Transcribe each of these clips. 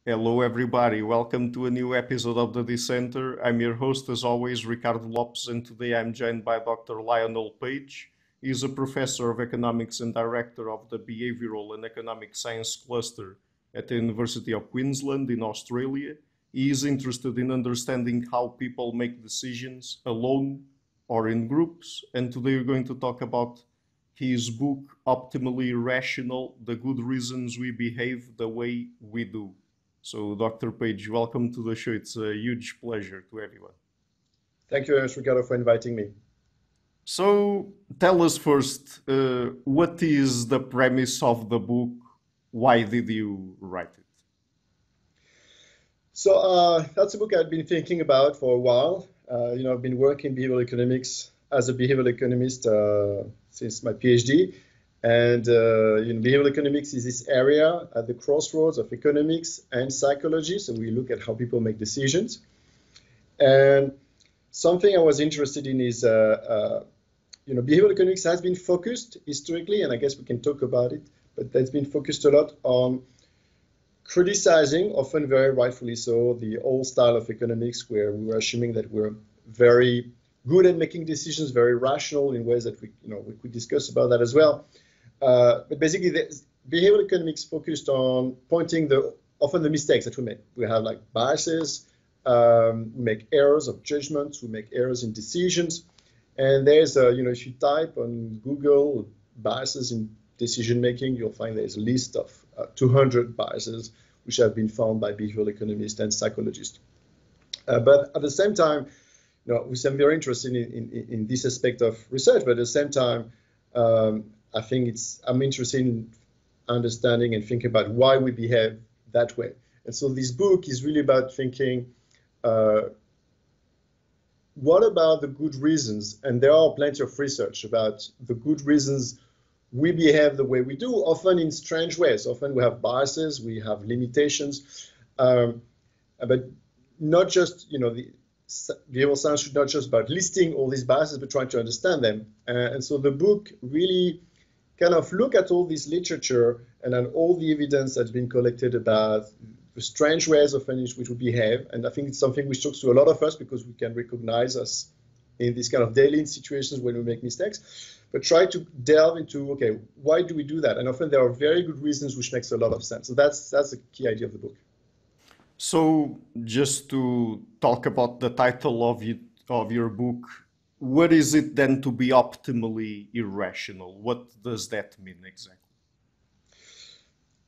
Hello, everybody. Welcome to a new episode of the Dissenter. I'm your host, as always, Ricardo Lopes, and today I'm joined by Dr. Lionel Page. He's a professor of economics and director of the Behavioral and Economic Science Cluster at the University of Queensland in Australia. He is interested in understanding how people make decisions alone or in groups, and today we're going to talk about his book, Optimally Rational: The Good Reasons We Behave the Way We Do. So, Dr. Page, welcome to the show. It's a huge pleasure to everyone. Thank you very much, Ricardo, for inviting me. So, tell us first, what is the premise of the book? Why did you write it? That's a book I've been thinking about for a while. I've been working in behavioral economics as a behavioral economist since my PhD. And behavioral economics is this area at the crossroads of economics and psychology. So we look at how people make decisions. And something I was interested in is, behavioral economics has been focused historically, and I guess we can talk about it, but that's been focused a lot on criticizing, often very rightfully so, the old style of economics where we were assuming that we're very good at making decisions, very rational in ways that we could discuss about that as well. But basically, the behavioral economics focused on pointing often the mistakes that we make. We have like biases, we make errors of judgments, we make errors in decisions. And there's if you type on Google biases in decision making, you'll find there's a list of 200 biases which have been found by behavioral economists and psychologists. But at the same time, I'm very interested in this aspect of research, but at the same time, I think I'm interested in understanding and thinking about why we behave that way. And so this book is really about thinking, what about the good reasons? And there are plenty of research about the good reasons we behave the way we do, often in strange ways. Often we have biases, we have limitations, but not just, the behavioral science should not just about listing all these biases, but trying to understand them. And so the book really kind of look at all this literature and then all the evidence that's been collected about the strange ways of in which we behave. And I think it's something which talks to a lot of us because we can recognize us in these kind of daily situations when we make mistakes, but try to delve into, okay, why do we do that? And often there are very good reasons which makes a lot of sense. So that's the key idea of the book. So, just to talk about the title of your book, what is it then to be optimally irrational? What does that mean exactly?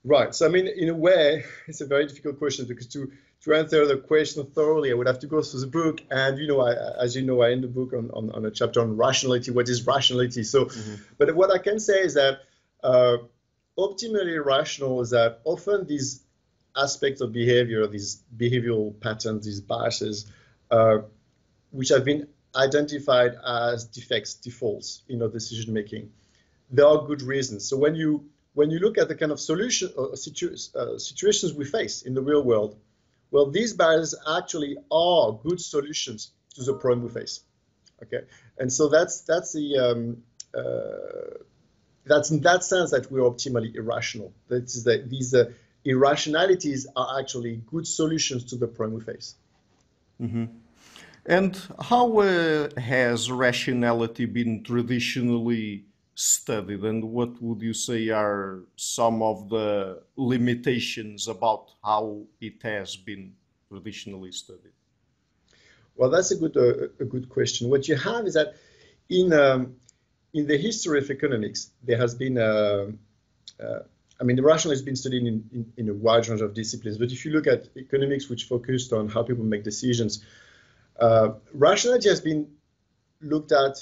Right. So, I mean, in a way, it's a very difficult question because to answer the question thoroughly, I would have to go through the book. And, as you know, I end the book on a chapter on rationality. What is rationality? So, but what I can say is that optimally rational is that often these aspects of behavior, these behavioral patterns, these biases, which have been identified as defects, defaults in our decision making, there are good reasons. So when you look at the kind of situations we face in the real world, well, these barriers actually are good solutions to the problem we face. Okay, and so that's in that sense that we're optimally irrational. That is that these irrationalities are actually good solutions to the problem we face. And how has rationality been traditionally studied, and what would you say are some of the limitations about how it has been traditionally studied? Well, that's a good question. What you have is that in the history of economics, there has been the rational has been studied in a wide range of disciplines. But if you look at economics, which focused on how people make decisions, rationality has been looked at.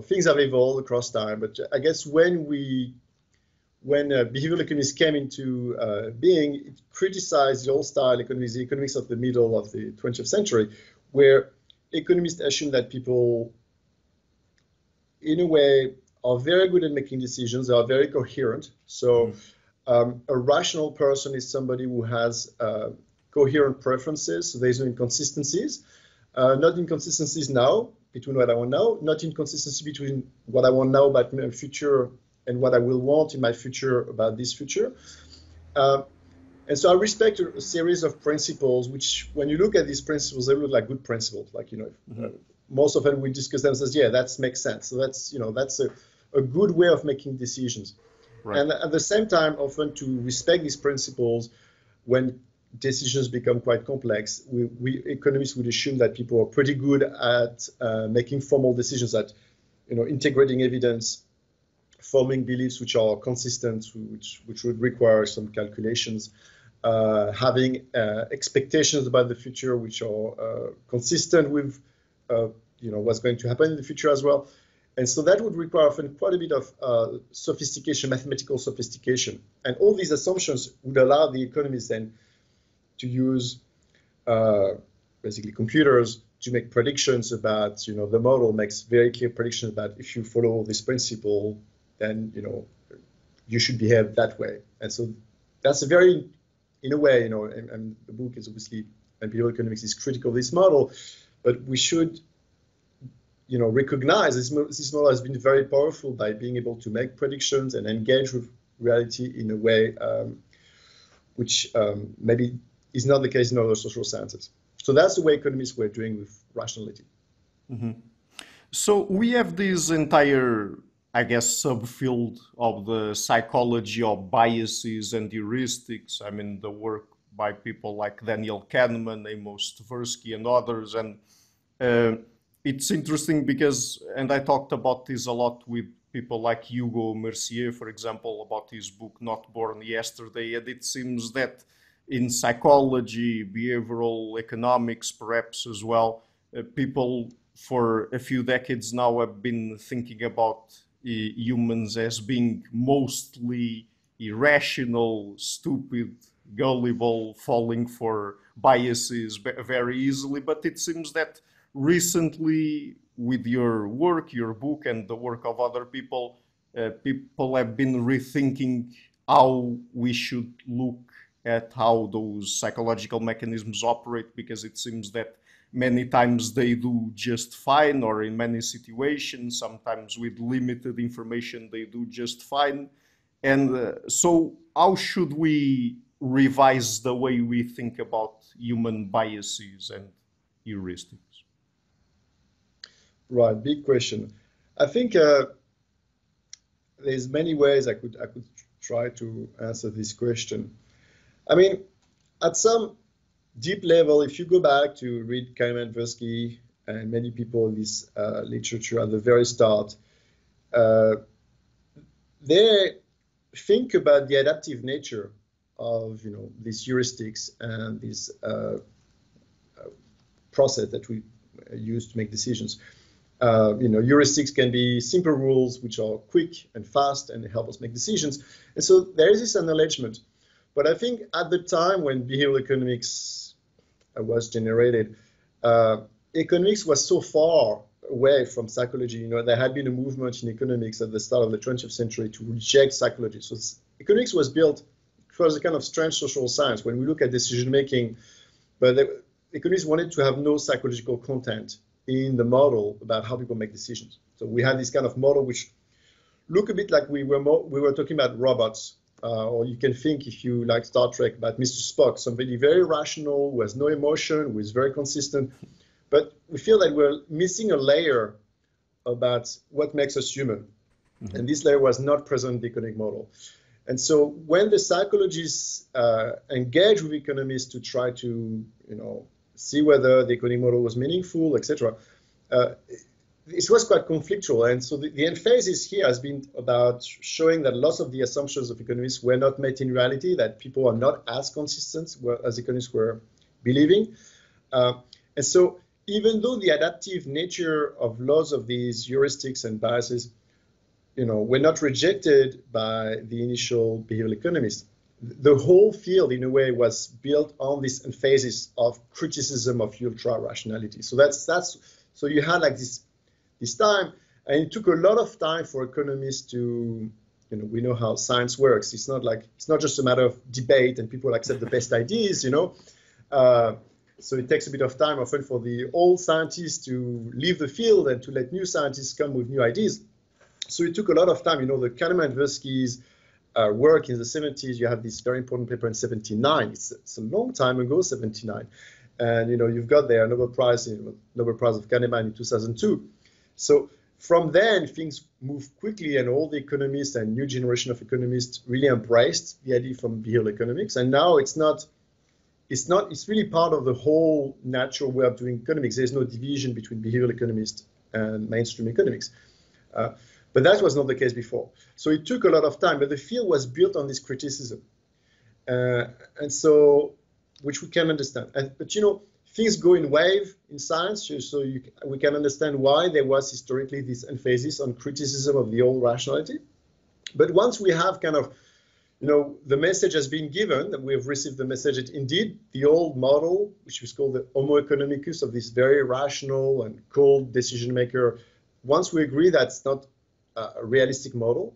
Things have evolved across time. But I guess when behavioral economics came into being, it criticized the old style economics, the economics of the middle of the 20th century, where economists assume that people, in a way, are very good at making decisions. They are very coherent. So a rational person is somebody who has coherent preferences. So there's no inconsistencies. Not inconsistencies now between what I want now, not inconsistency between what I want now about my future and what I will want in my future about this future. And so I respect a series of principles, which when you look at these principles, they look like good principles. Like, most often we discuss them and says, yeah, that makes sense. So that's a good way of making decisions. Right. And at the same time, often to respect these principles, when decisions become quite complex, we economists would assume that people are pretty good at making formal decisions, at integrating evidence, forming beliefs which are consistent, which would require some calculations, having expectations about the future which are consistent with what's going to happen in the future as well. And so that would require often quite a bit of sophistication, mathematical sophistication. And all these assumptions would allow the economists then to use basically computers to make predictions about, the model makes very clear predictions about if you follow this principle, then, you should behave that way. And so that's a very, in a way, and the book is obviously, and behavioral economics is critical of this model, but we should, recognize this model has been very powerful by being able to make predictions and engage with reality in a way which maybe is not the case in other social sciences. So that's the way economists were doing with rationality. Mm-hmm. So we have this entire, I guess, subfield of the psychology of biases and heuristics. I mean, the work by people like Daniel Kahneman, Amos Tversky, and others. And it's interesting because, and I talked about this a lot with people like Hugo Mercier, for example, about his book, Not Born Yesterday. And it seems that in psychology, behavioral economics, perhaps as well, people for a few decades now have been thinking about humans as being mostly irrational, stupid, gullible, falling for biases very easily. But it seems that recently, with your work, your book, and the work of other people, people have been rethinking how we should look at how those psychological mechanisms operate, because it seems that many times they do just fine, or in many situations, sometimes with limited information, they do just fine. And so how should we revise the way we think about human biases and heuristics? Right, big question. I think there's many ways I could try to answer this question. I mean, at some deep level, if you go back to read Kahneman, Tversky, and many people in this literature at the very start, they think about the adaptive nature of these heuristics and this process that we use to make decisions. Heuristics can be simple rules which are quick and fast and help us make decisions. And so there is this acknowledgement. But I think at the time when behavioral economics was generated, economics was so far away from psychology. There had been a movement in economics at the start of the 20th century to reject psychology. So economics was built for a kind of strange social science when we look at decision making, but economists wanted to have no psychological content in the model about how people make decisions. So we had this kind of model which look a bit like we were talking about robots. Or you can think, if you like Star Trek, about Mr. Spock, somebody very rational, who has no emotion, who is very consistent. But we feel that we're missing a layer about what makes us human. Mm-hmm. And this layer was not present in the economic model. And so when the psychologists engage with economists to try to, see whether the economic model was meaningful, etc., it was quite conflictual. And so the emphasis here has been about showing that lots of the assumptions of economists were not met in reality, that people are not as consistent as economists were believing. And so even though the adaptive nature of lots of these heuristics and biases, were not rejected by the initial behavioral economists, the whole field, in a way, was built on this emphasis of criticism of ultra rationality. So so you had like this time, and it took a lot of time for economists to, we know how science works. It's not just a matter of debate and people accept the best ideas, So it takes a bit of time often for the old scientists to leave the field and to let new scientists come with new ideas. So it took a lot of time. The Kahneman, Tversky's, work in the 70s. You have this very important paper in 79. It's a long time ago, 79. And you've got there a Nobel Prize of Kahneman in 2002. So from then, things moved quickly, and all the economists and new generation of economists really embraced the idea from behavioral economics. And now it's really part of the whole natural way of doing economics. There's no division between behavioral economists and mainstream economics. But that was not the case before. So it took a lot of time, but the field was built on this criticism. And so, which we can understand. But things go in wave in science, so we can understand why there was historically this emphasis on criticism of the old rationality. But once we have kind of, the message has been given, that we have received the message that indeed the old model, which was called the Homo economicus, of this very rational and cold decision maker, once we agree that's not a realistic model,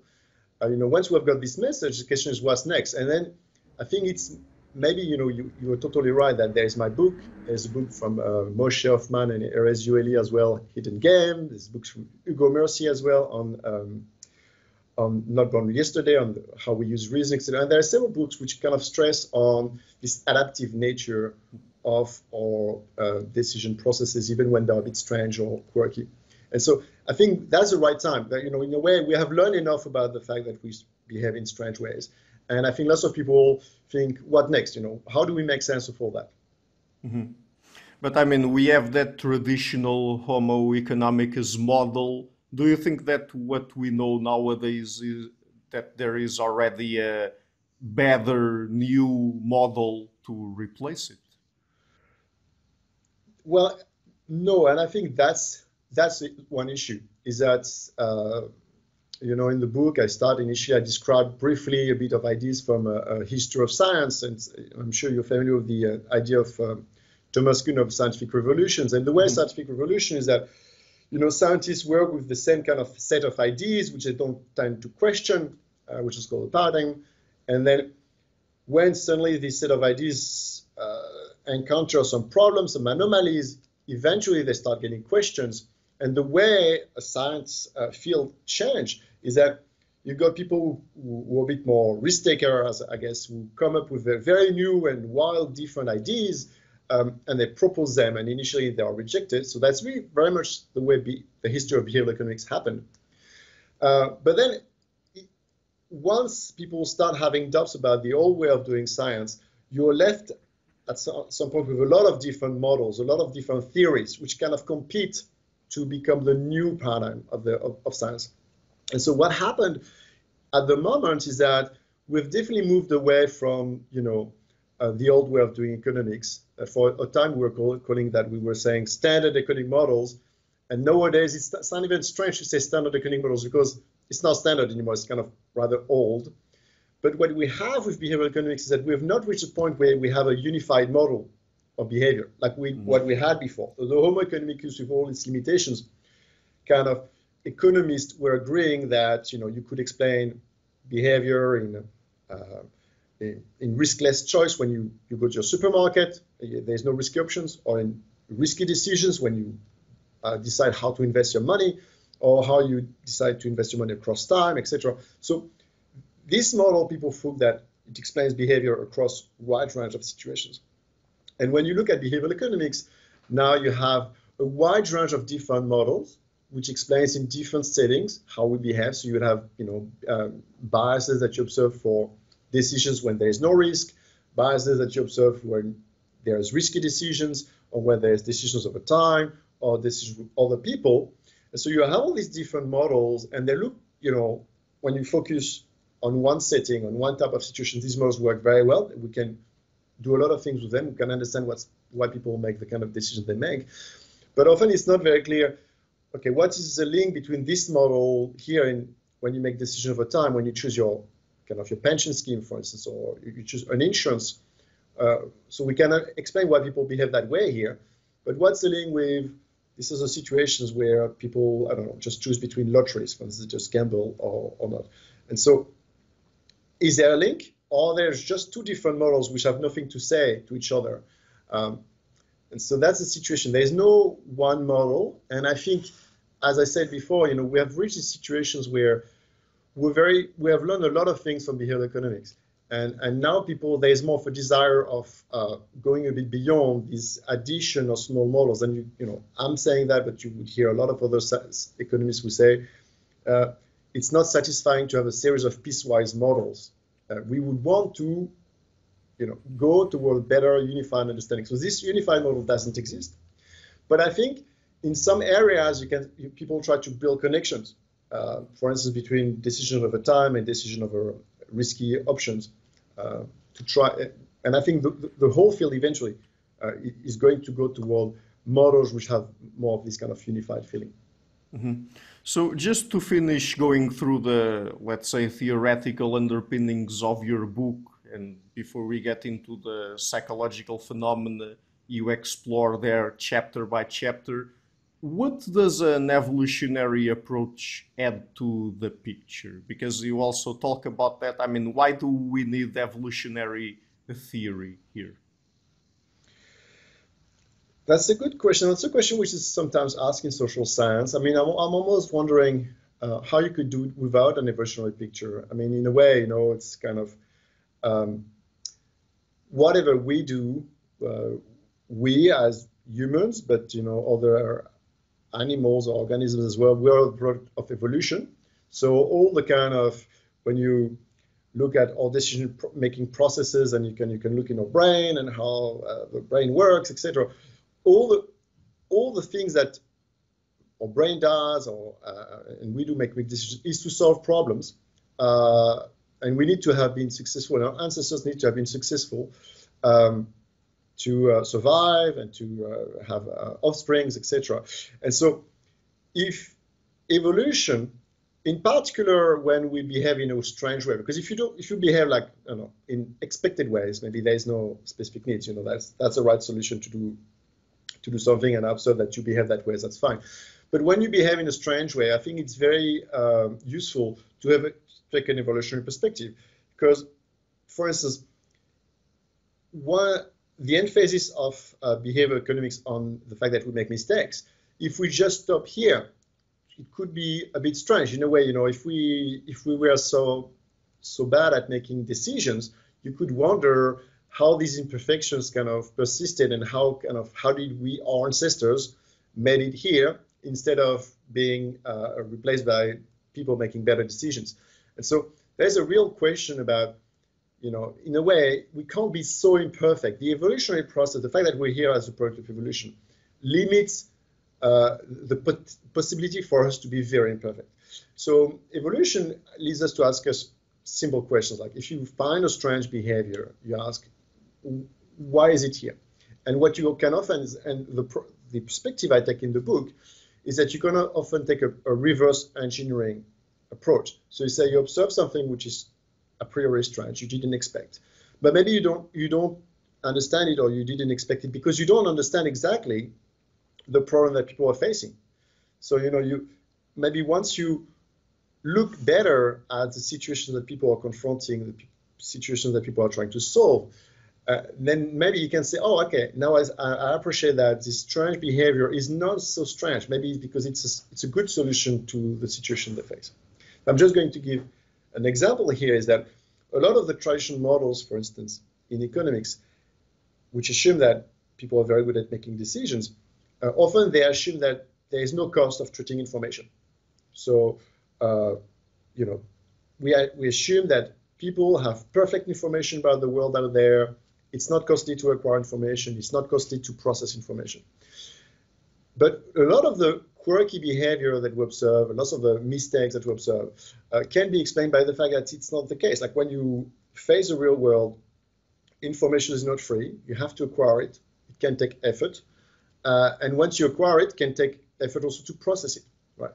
once we have got this message, the question is what's next? And then I think it's maybe, you were totally right that there's my book. There's a book from Moshe Hoffman and Erez Yoeli as well, Hidden Game. There's books from Hugo Mercier as well on Not Born Yesterday, on how we use reasoning, etc. And there are several books which kind of stress on this adaptive nature of our decision processes, even when they're a bit strange or quirky. And so I think that's the right time. That, in a way, we have learned enough about the fact that we behave in strange ways. And I think lots of people think, what next? How do we make sense of all that? Mm-hmm. But I mean, we have that traditional Homo economicus model. Do you think that what we know nowadays is that there is already a better new model to replace it? Well, no, and I think that's one issue, is that in the book I described briefly a bit of ideas from a history of science, and I'm sure you're familiar with the idea of Thomas Kuhn of scientific revolutions. And the way scientific revolution is that scientists work with the same kind of set of ideas which they don't tend to question, which is called a paradigm. And then when suddenly this set of ideas encounter some problems, some anomalies, eventually they start getting questions. And the way a science field change is that you've got people who are a bit more risk takers, I guess, who come up with very new and wild different ideas, and they propose them, and initially they are rejected. So that's really very much the way the history of behavioral economics happened. But then once people start having doubts about the old way of doing science, you're left at some point with a lot of different models, a lot of different theories, which kind of compete to become the new paradigm of science. And so what happened at the moment is that we've definitely moved away from the old way of doing economics. For a time we were saying standard economic models, and nowadays it's not even strange to say standard economic models because it's not standard anymore. It's kind of rather old. But what we have with behavioral economics is that we have not reached a point where we have a unified model of behavior, like what we had before. So the Homo economicus, with all its limitations, kind of economists were agreeing that you could explain behavior in riskless choice when you go to your supermarket, there's no risky options, or in risky decisions when you decide how to invest your money, or how you decide to invest your money across time, etc. So this model, people think that it explains behavior across a wide range of situations. And when you look at behavioral economics, now you have a wide range of different models, which explains in different settings how we behave. So you would have, biases that you observe for decisions when there is no risk, biases that you observe when there's risky decisions, or when there's decisions over time, or decisions with other people. And so you have all these different models, and they look, when you focus on one setting, on one type of situation, these models work very well. We can do a lot of things with them. We can understand why people make the kind of decisions they make. But often it's not very clear, okay, what is the link between this model here when you make decisions over time, when you choose your pension scheme, for instance, or you choose an insurance. So we cannot explain why people behave that way here. But what's the link with these are the situations where people, I don't know, just choose between lotteries, for instance, just gamble or not. And so is there a link? Or there's just two different models which have nothing to say to each other. And so that's the situation. There's no one model. And I think, as I said before, we have reached these situations where we have learned a lot of things from behavioral economics. And now there's more of a desire of going a bit beyond this addition of small models. And, I'm saying that, but you would hear a lot of other economists who say it's not satisfying to have a series of piecewise models. We would want to, go toward better unified understanding. So this unified model doesn't exist. But I think in some areas, people try to build connections. For instance, between decision over time and decision over risky options to try. And I think the whole field eventually is going to go toward models which have more of this kind of unified feeling. Mm-hmm. So just to finish going through the, let's say, theoretical underpinnings of your book, and before we get into the psychological phenomena you explore there chapter by chapter, what does an evolutionary approach add to the picture? Because you also talk about that. I mean, why do we need evolutionary theory here? That's a good question. That's a question which is sometimes asked in social science. I mean, I'm almost wondering how you could do it without an evolutionary picture. I mean, in a way, it's kind of whatever we do, we as humans, but other animals or organisms as well, we're a product of evolution. So all the kind of, when you look at all decision-making processes, and you can look in our brain and how the brain works, etc. All the things that our brain does, and we do make decisions, is to solve problems. And we need to have been successful, and our ancestors need to have been successful to survive and to have offsprings, etc. And so if evolution, in particular when we behave in a strange way, because if you behave like, in expected ways, maybe there's no specific needs, that's the right solution to do something, and observe that you behave that way, that's fine. But when you behave in a strange way, I think it's very useful to take an evolutionary perspective, because, for instance, the emphasis of behavioral economics on the fact that we make mistakes, if we just stop here, it could be a bit strange in a way. If we were so bad at making decisions, you could wonder how these imperfections kind of persisted, and how did our ancestors made it here instead of being replaced by people making better decisions. And so there's a real question about, in a way, we can't be so imperfect. The evolutionary process, the fact that we're here as a product of evolution, limits the possibility for us to be very imperfect. So evolution leads us to ask us simple questions, like if you find a strange behavior, you ask, why is it here? And what you can often, and the perspective I take in the book, is that you can often take a reverse engineering approach. So you say you observe something which is a priori strange, you didn't expect, but maybe you don't understand it, or you didn't expect it because you don't understand exactly the problem that people are facing. So you maybe once you look better at the situations that people are confronting, the situations that people are trying to solve, then maybe you can say, oh, okay, now I appreciate that this strange behavior is not so strange. Maybe it's because it's a good solution to the situation they face. I'm just going to give an example here, is that a lot of the traditional models, for instance, in economics, which assume that people are very good at making decisions, often they assume that there is no cost of treating information. So, we assume that people have perfect information about the world out there. It's not costly to acquire information. It's not costly to process information. But a lot of the quirky behavior that we observe, and lots of the mistakes that we observe, can be explained by the fact that it's not the case. Like when you face the real world, information is not free. You have to acquire it. It can take effort. And once you acquire it, can take effort also to process it, right?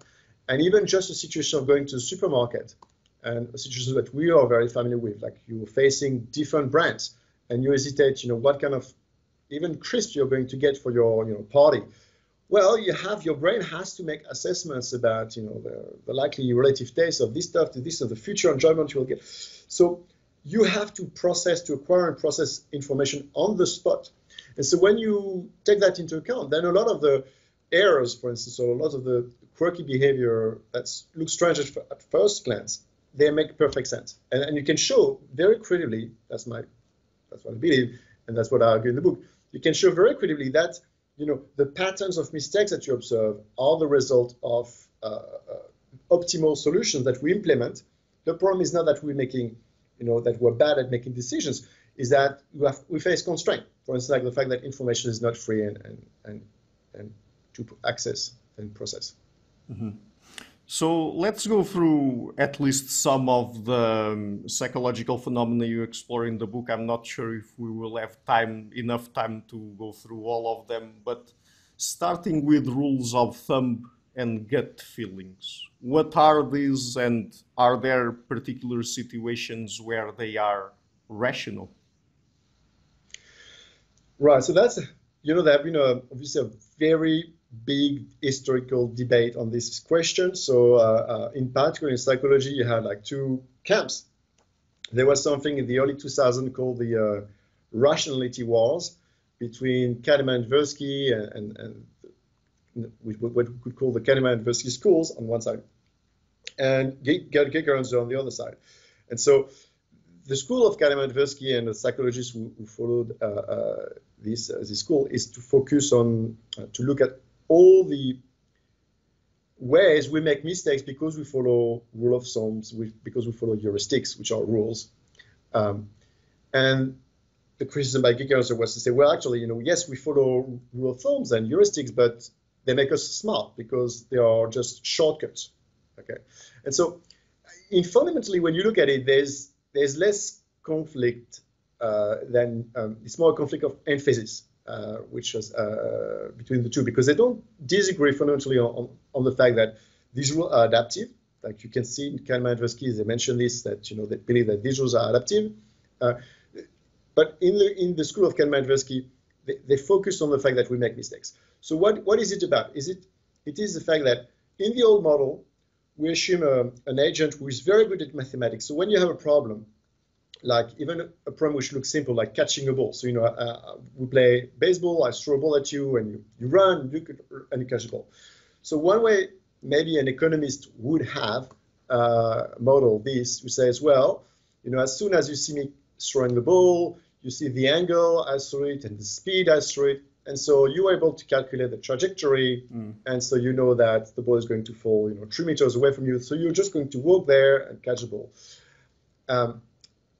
And even just a situation of going to the supermarket, and a situation that we are very familiar with, like you're facing different brands, and you hesitate, what kind of even crisp you're going to get for your, party. Well, your brain has to make assessments about, the likely relative taste of this stuff to this, of the future enjoyment you will get. So you have to acquire and process information on the spot. And so when you take that into account, then a lot of the errors, for instance, or a lot of the quirky behavior that looks strange at first glance, they make perfect sense. And you can show very credibly, that's what I believe, and that's what I argue in the book. You can show very credibly that the patterns of mistakes that you observe are the result of optimal solutions that we implement. The problem is not that we're making, that we're bad at making decisions, is that we face constraint. For instance, like the fact that information is not free and to access and process. Mm-hmm. So let's go through at least some of the psychological phenomena you explore in the book. I'm not sure if we will have enough time to go through all of them, but starting with rules of thumb and gut feelings. What are these, and are there particular situations where they are rational? Right, so that's, there have been obviously a very big historical debate on this question. So in particular in psychology, you had like two camps. There was something in the early 2000s called the rationality wars between Kahneman and Tversky and what we could call the Kahneman and Tversky schools on one side, and Gerd Gigerenzer on the other side. And so the school of Kahneman and Tversky and the psychologists who followed this school is to focus on, to look at all the ways we make mistakes because we follow rule of thumbs, because we follow heuristics, which are rules. And the criticism by Gigerenzer was to say, well, actually, yes, we follow rule of thumbs and heuristics, but they make us smart because they are just shortcuts. Okay, and so, fundamentally, when you look at it, there's less conflict than it's more a conflict of emphasis, which is between the two, because they don't disagree fundamentally on the fact that these rules are adaptive. Like you can see in Kahneman and Tversky, they mention this, that they believe that these rules are adaptive. But in the school of Kahneman and Tversky, they focus on the fact that we make mistakes. So what is it about? It is the fact that in the old model, we assume an agent who is very good at mathematics. So when you have a problem, like even a problem which looks simple, like catching a ball. So we play baseball, I throw a ball at you, and you run, and you catch the ball. So one way maybe an economist would have modeled this, who says, well, as soon as you see me throwing the ball, you see the angle I throw it and the speed I throw it. And so you are able to calculate the trajectory. And so you know that the ball is going to fall 3 meters away from you. So you're just going to walk there and catch the ball.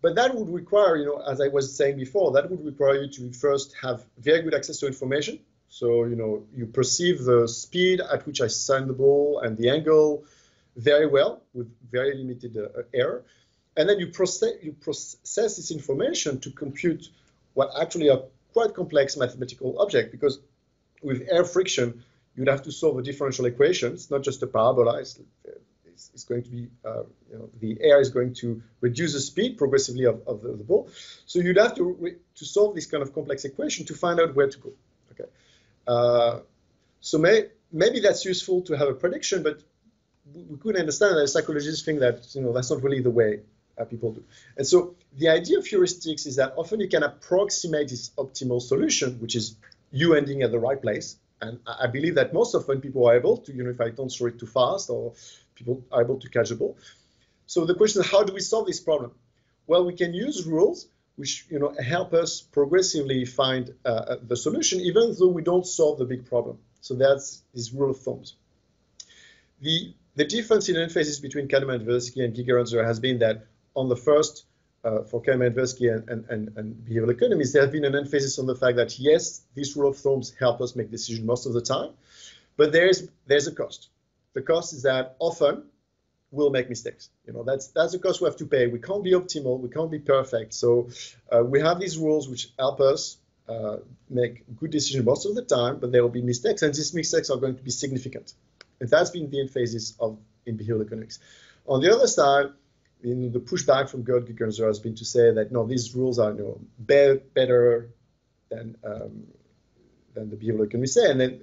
But that would require, as I was saying before, that would require you to first have very good access to information. So, you perceive the speed at which I send the ball and the angle very well with very limited error. And then you process this information to compute what actually are quite complex mathematical object, because with air friction, you'd have to solve a differential equation. It's not just a parabola. It's going to be, the air is going to reduce the speed progressively of the ball. So you'd have to solve this kind of complex equation to find out where to go. Okay. So maybe that's useful to have a prediction, but we couldn't understand that psychologists think that that's not really the way people do. And so the idea of heuristics is that often you can approximate this optimal solution, which is you ending at the right place. And I believe that most often people are able to, if I don't throw it too fast, or people are able to catch the ball. So the question is, how do we solve this problem? Well, we can use rules which help us progressively find the solution, even though we don't solve the big problem. So that's this rule of thumbs. The difference in emphasis between Kahneman and Tversky and Gigerenzer has been that on the first, for Kahneman and Tversky and behavioral economists, there has been an emphasis on the fact that, yes, these rule of thumbs help us make decisions most of the time, but there's a cost. The cost is that often we'll make mistakes. That's the cost we have to pay. We can't be optimal. We can't be perfect. So we have these rules which help us make good decisions most of the time, but there will be mistakes, and these mistakes are going to be significant. And that's been the emphasis in behavioral economics. On the other side, the pushback from Gerd Gigerenzer has been to say that no, these rules are better than the behavioral economists say, and then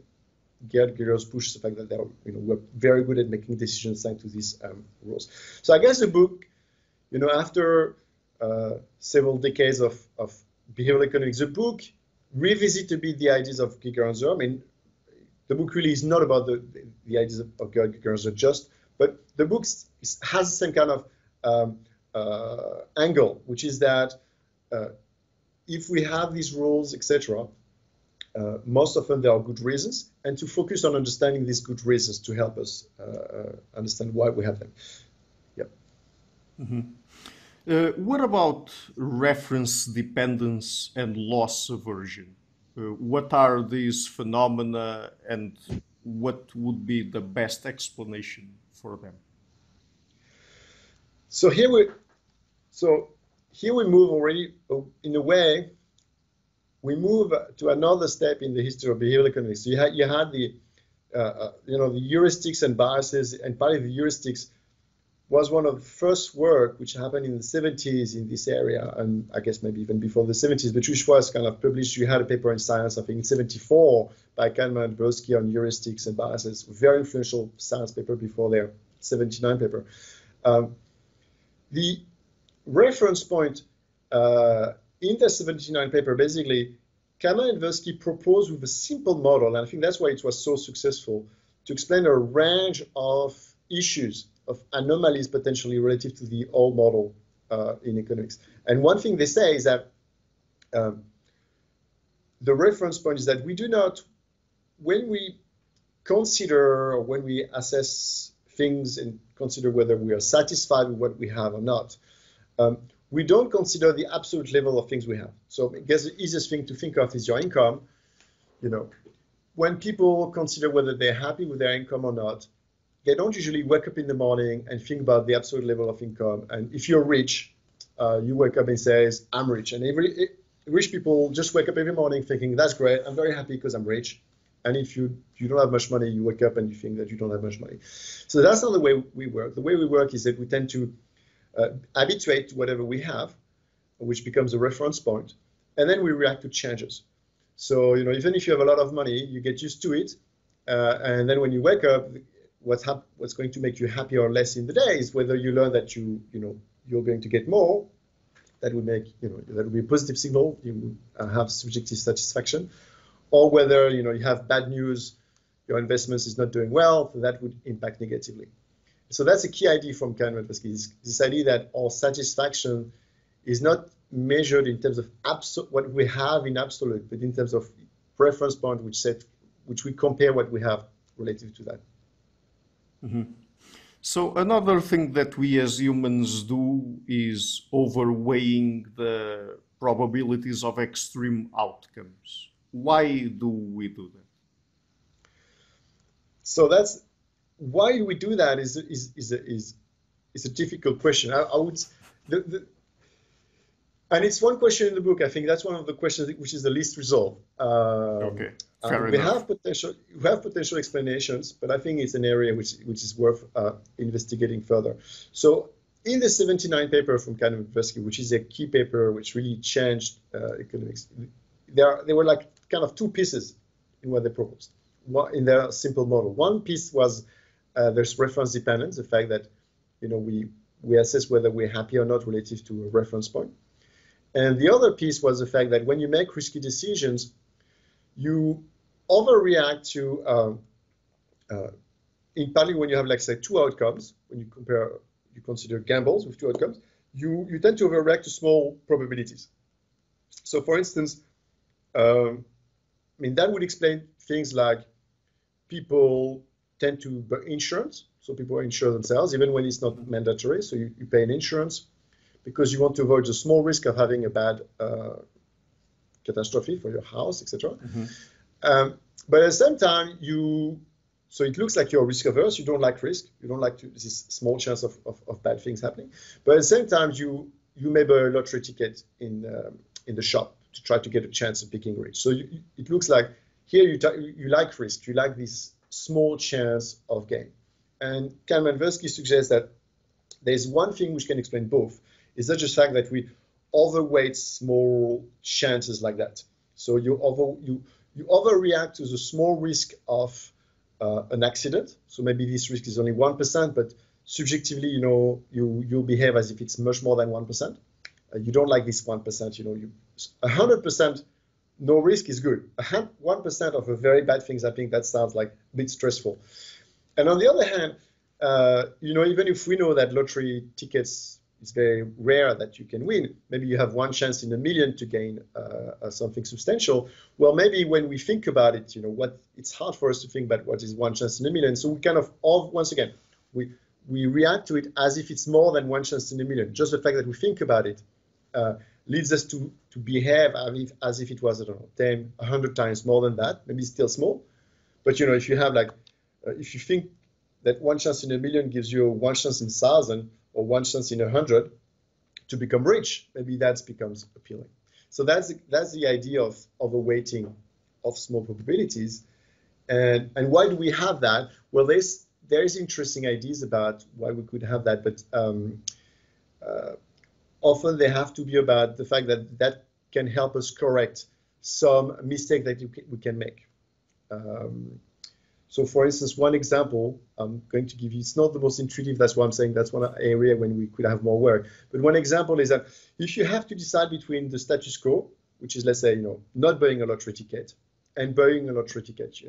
Gerd Gigerenzer pushes the fact that we're very good at making decisions thanks to these rules. So I guess the book, after several decades of behavioral economics, the book revisits a bit the ideas of Gigerenzer. I mean, the book really is not about the ideas of Gerd Gigerenzer just, but the book has the same kind of angle, which is that if we have these rules, etc., most often there are good reasons, and to focus on understanding these good reasons to help us understand why we have them. Yep. What about reference dependence and loss aversion? What are these phenomena, and what would be the best explanation for them? So here we move already in a way. We move to another step in the history of behavioral economics. So you had the the heuristics and biases, and part of the heuristics was one of the first work which happened in the 70s in this area, and I guess maybe even before the 70s, but which was kind of published. You had a paper in Science, I think in 74, by Kahneman and Tversky on heuristics and biases, very influential science paper before their 79 paper. The reference point in the 79 paper, basically, Kahneman and Tversky proposed with a simple model, and I think that's why it was so successful, to explain a range of issues, of anomalies potentially relative to the old model in economics. And one thing they say is that the reference point is that we do not, when we consider or when we assess things and consider whether we are satisfied with what we have or not, we don't consider the absolute level of things we have. So I guess the easiest thing to think of is your income. When people consider whether they're happy with their income or not, they don't usually wake up in the morning and think about the absolute level of income. And if you're rich, you wake up and says, I'm rich. And rich people just wake up every morning thinking, that's great, I'm very happy because I'm rich. And if you don't have much money, you wake up and you think that you don't have much money. So that's not the way we work. The way we work is that we tend to habituate to whatever we have, which becomes a reference point, and then we react to changes. So even if you have a lot of money, you get used to it, and then when you wake up, what's going to make you happy or less in the day is whether you learn that you're going to get more. That would make that would be a positive signal. You have subjective satisfaction, or whether you have bad news, your investments is not doing well, so that would impact negatively. So that's a key idea from Kahneman and Tversky, this idea that our satisfaction is not measured in terms of what we have in absolute, but in terms of reference point, which we compare what we have relative to that. Mm-hmm. So another thing that we as humans do is overweighing the probabilities of extreme outcomes. Why do we do that? So why do we do that is a difficult question. I would, and it's one question in the book. I think that's one of the questions which is the least resolved. Okay, fair enough. We have potential explanations, but I think it's an area which is worth investigating further. So in the 79 paper from Kahneman and Tversky, which is a key paper which really changed economics, there were like kind of two pieces in what they proposed in their simple model. One piece was there's reference dependence, the fact that we assess whether we're happy or not relative to a reference point. And the other piece was the fact that when you make risky decisions, you overreact to, in partly when you have, like, say, two outcomes, when you consider gambles with two outcomes, you tend to overreact to small probabilities. So, for instance, that would explain things like people tend to buy insurance. So people insure themselves, even when it's not mandatory. So you pay an insurance because you want to avoid the small risk of having a bad catastrophe for your house, etc. Mm-hmm. But at the same time, so it looks like you're risk averse. You don't like risk. You don't like this small chance of bad things happening. But at the same time, you may buy a lottery ticket in the shop to try to get a chance of picking rich. So it looks like here you like risk. You like this small chance of gain. And Kahneman and Tversky suggests that there's one thing which can explain both. It's not just the fact that we overweight small chances like that. So you overreact to the small risk of an accident. So maybe this risk is only 1%, but subjectively, you behave as if it's much more than 1%. You don't like this 1%. 100% no risk is good. 1% of a very bad things, I think that sounds like a bit stressful. And on the other hand, even if we know that lottery tickets is very rare that you can win, maybe you have one chance in a million to gain something substantial. Well, maybe when we think about it, it's hard for us to think about what is one chance in a million. So we kind of, once again, we react to it as if it's more than one chance in a million. Just the fact that we think about it leads us to behave as if it was, I don't know, 10, 100 times more than that. Maybe it's still small. But, if you have if you think that one chance in a million gives you one chance in 1,000 or one chance in 100 to become rich, maybe that becomes appealing. So that's the idea of a weighting of small probabilities. And why do we have that? Well, there's interesting ideas about why we could have that, but often they have to be about the fact that can help us correct some mistake that we can make. So for instance, one example I'm going to give you, it's not the most intuitive, that's why I'm saying that's one area when we could have more work. But one example is that if you have to decide between the status quo, which is, let's say, not buying a lottery ticket, and buying a lottery ticket,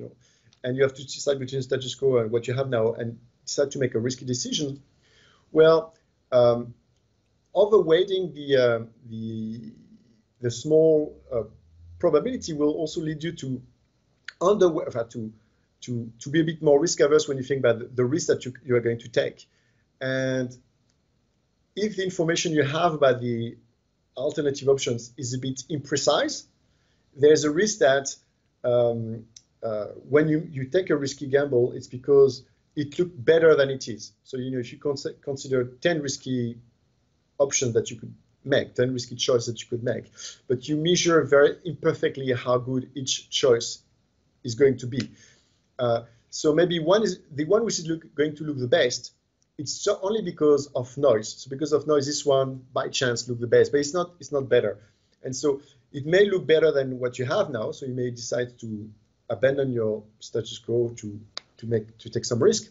and you have to decide between status quo and what you have now and decide to make a risky decision, well, overweighting the small probability will also lead you to be a bit more risk averse when you think about the risk that you are going to take. And if the information you have about the alternative options is a bit imprecise, there's a risk that when you take a risky gamble, it's because it looked better than it is. So, if you consider 10 risky options that you could make, 10 risky choices that you could make, but you measure very imperfectly how good each choice is going to be. So maybe one is the one which is going to look the best. It's only because of noise. So because of noise, this one by chance look the best, but it's not better. And so it may look better than what you have now. So you may decide to abandon your status quo to take some risk.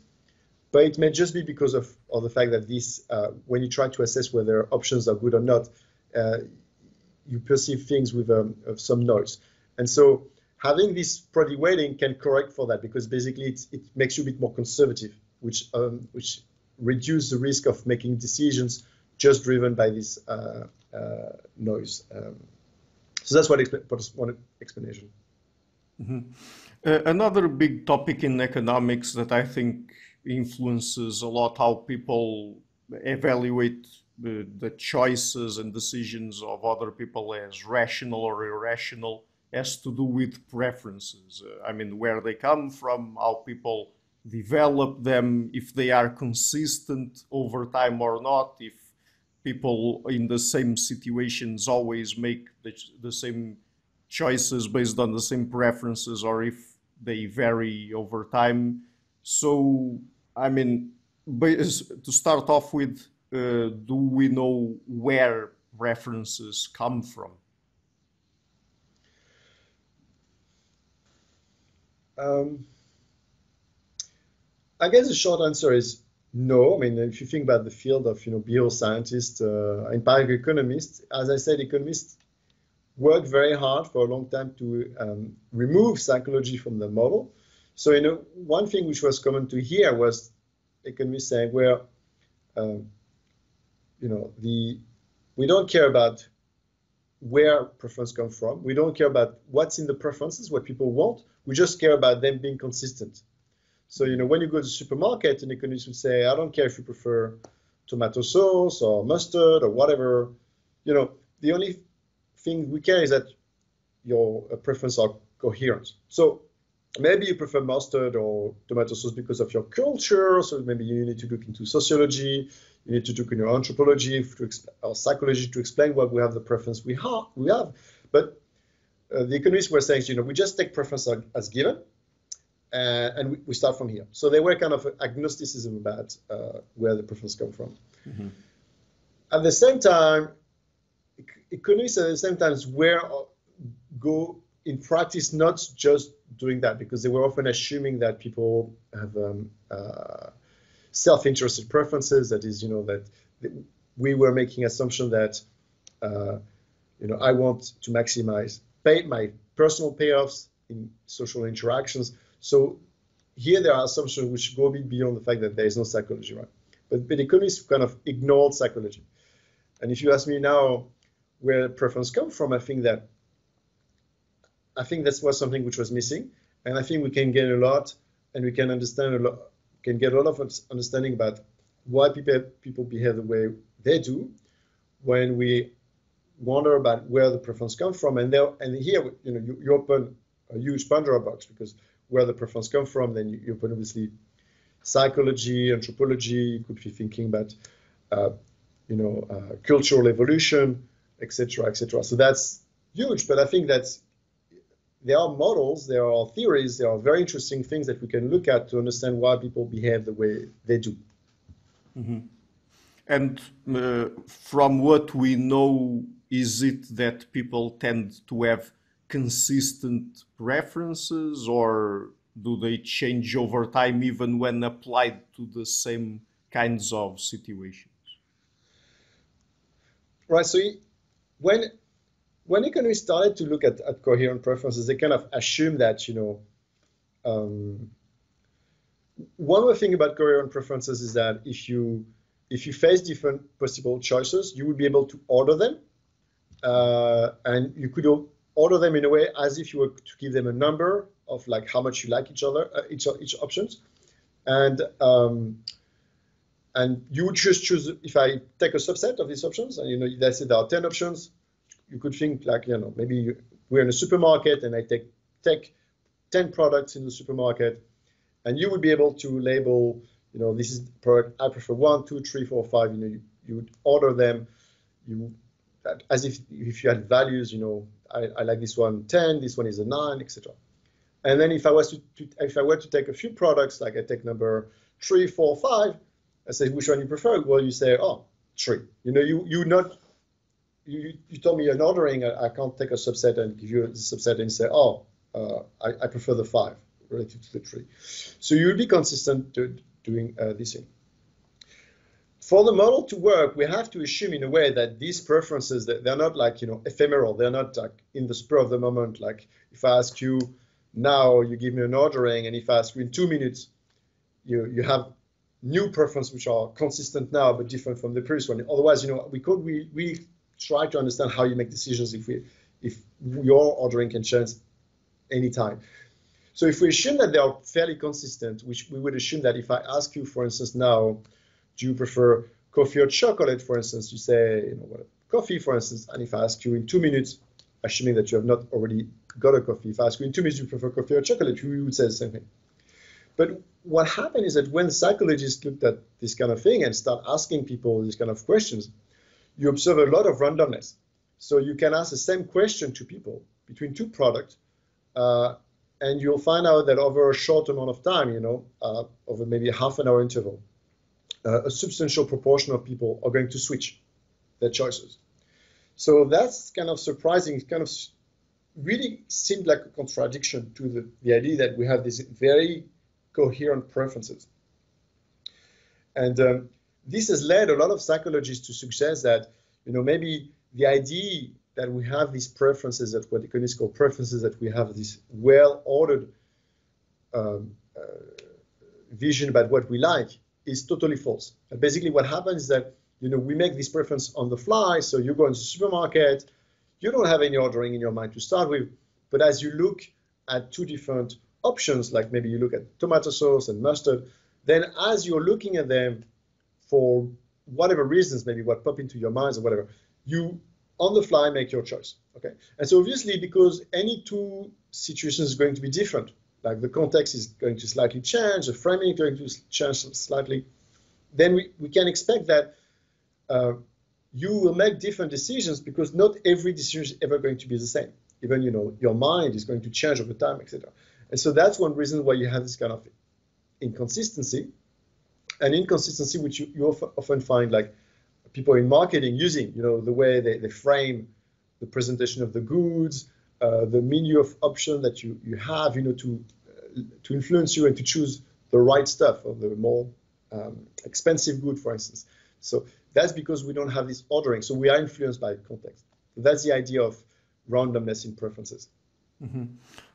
But it may just be because of the fact that when you try to assess whether options are good or not, you perceive things with some noise. And so having this probability weighting can correct for that, because basically it makes you a bit more conservative, which reduces the risk of making decisions just driven by this noise. So that's one explanation. Mm-hmm. Another big topic in economics that I think influences a lot how people evaluate the choices and decisions of other people as rational or irrational has to do with preferences. Where they come from, how people develop them, if they are consistent over time or not, if people in the same situations always make the same choices based on the same preferences, or if they vary over time. So, to start off with, do we know where preferences come from? I guess the short answer is no. If you think about the field of behavioral scientists and bioeconomists, as I said, economists work very hard for a long time to remove psychology from the model. So one thing which was common to hear was economists saying, well, we don't care about where preference comes from. We don't care about what's in the preferences, what people want. We just care about them being consistent. So, when you go to the supermarket, an economist would say, I don't care if you prefer tomato sauce or mustard or whatever. The only thing we care is that your preferences are coherent. So maybe you prefer mustard or tomato sauce because of your culture. So maybe you need to look into sociology. You need to look into anthropology or psychology to explain why we have the preference we have. But the economists were saying, we just take preference as given. And we start from here. So they were kind of agnosticism about where the preference come from. Mm-hmm. At the same time, economists at the same time go in practice not just doing that, because they were often assuming that people have self-interested preferences. That is, that we were making assumption that I want to maximize my personal payoffs in social interactions. So here there are assumptions which go a bit beyond the fact that there is no psychology, right? But economists kind of ignored psychology. And if you ask me now where preference comes from, I think that was something which was missing, and I think we can gain a lot, and we can understand a lot, can get a lot of understanding about why people behave the way they do when we wonder about where the preference comes from. And here, you open a huge Pandora box, because where the preference comes from, then you open obviously psychology, anthropology. You could be thinking about cultural evolution, etc., etc. So that's huge. But I think that there are models, there are theories, there are very interesting things that we can look at to understand why people behave the way they do. Mm-hmm. And from what we know, is it that people tend to have consistent preferences, or do they change over time even when applied to the same kinds of situations? Right. So when economists started to look at coherent preferences, they kind of assume that, one of the things about coherent preferences is that if you face different possible choices, you would be able to order them, and you could order them in a way as if you were to give them a number of like how much you like each options, and you would just choose. If I take a subset of these options, and let's say there are 10 options, you could think like maybe we're in a supermarket and I take 10 products in the supermarket, and you would be able to label, this is the product I prefer 1, 2, 3, 4, 5. You would order them, as if you had values. I like this one 10, this one is a 9, etc. And then if I were to take a few products, like I take number 3, 4, 5, I say which one you prefer. Well, you say 3. You told me an ordering. I can't take a subset and give you a subset and say I prefer the 5 relative to the 3. So you'll be consistent doing this thing. For the model to work, we have to assume in a way that these preferences, that they're not like ephemeral. They're not like in the spur of the moment. Like if I ask you now, you give me an ordering, and if I ask you in 2 minutes, you have new preferences which are consistent now but different from the previous one. Otherwise, we try to understand how you make decisions if your ordering can change anytime. So if we assume that they are fairly consistent, which we would assume that if I ask you, for instance, now, do you prefer coffee or chocolate, for instance, you say, coffee, for instance, and if I ask you in 2 minutes, assuming that you have not already got a coffee, if I ask you in 2 minutes, do you prefer coffee or chocolate, you would say the same thing. But what happened is that when psychologists looked at this kind of thing and start asking people these kind of questions, you observe a lot of randomness. So you can ask the same question to people between 2 products, and you'll find out that over a short amount of time, over maybe a half an hour interval, a substantial proportion of people are going to switch their choices. So that's kind of surprising. It kind of really seemed like a contradiction to the idea that we have these very coherent preferences. And this has led a lot of psychologists to suggest that, maybe the idea that we have these preferences, that what economists call preferences, that we have this well-ordered vision about what we like, is totally false. And basically what happens is that, we make this preference on the fly. So you go into the supermarket, you don't have any ordering in your mind to start with, but as you look at 2 different options, like maybe you look at tomato sauce and mustard, then as you're looking at them, for whatever reasons, maybe what pop into your minds or whatever, you on the fly make your choice. Okay. And so obviously, because any 2 situations is going to be different, like the context is going to slightly change, the framing is going to change slightly, then we can expect that you will make different decisions, because not every decision is ever going to be the same. Even, your mind is going to change over time, etc. And so that's one reason why you have this kind of inconsistency. An inconsistency which you often find like people in marketing using, the way they frame the presentation of the goods, the menu of options that you have, to influence you and to choose the right stuff, or the more expensive good, for instance. So that's because we don't have this ordering. So we are influenced by context. So that's the idea of randomness in preferences.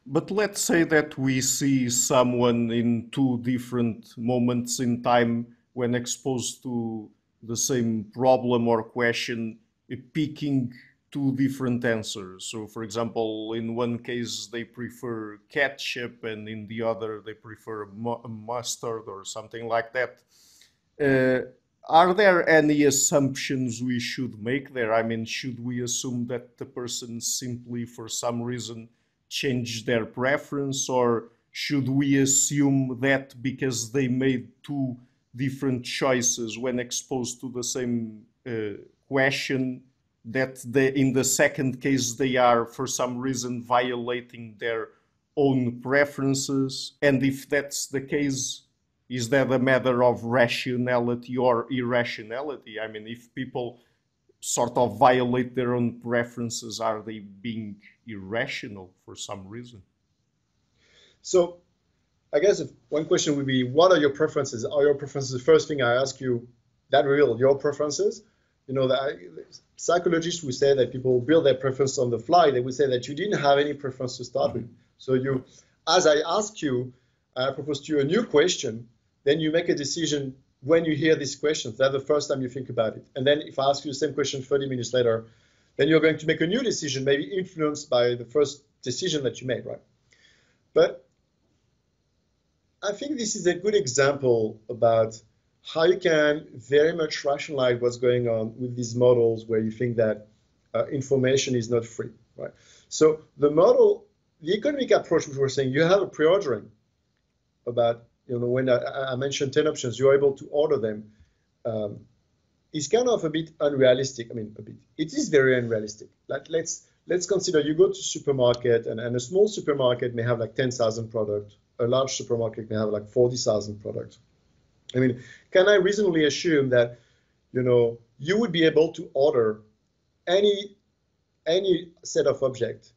But let's say that we see someone in two different moments in time when exposed to the same problem or question, picking two different answers. So, for example, in one case they prefer ketchup, and in the other they prefer mustard or something like that. Uh, are there any assumptions we should make there? I mean, should we assume that the person simply, for some reason, changed their preference, or should we assume that because they made two different choices when exposed to the same question, that in the second case they are, for some reason, violating their own preferences? And if that's the case, is that a matter of rationality or irrationality? I mean, if people sort of violate their own preferences, are they being irrational for some reason? So I guess if one question would be, what are your preferences? Are your preferences the first thing I ask you that reveal your preferences? You know, psychologists would say that people build their preference on the fly. They would say that you didn't have any preference to start with. So you, as I ask you, I propose to you a new question, then you make a decision when you hear these questions. That's the first time you think about it. And then if I ask you the same question 30 minutes later, then you're going to make a new decision, maybe influenced by the first decision that you made, right? But I think this is a good example about how you can very much rationalize what's going on with these models where you think that information is not free, right? So the model, the economic approach, which we're saying, you have a pre-ordering about, you know, when I mentioned 10 options, you're able to order them, is kind of a bit unrealistic. I mean, a bit. It is very unrealistic. Like let's consider you go to supermarket, and a small supermarket may have like 10,000 products. A large supermarket may have like 40,000 products. I mean, can I reasonably assume that, you know, you would be able to order any set of objects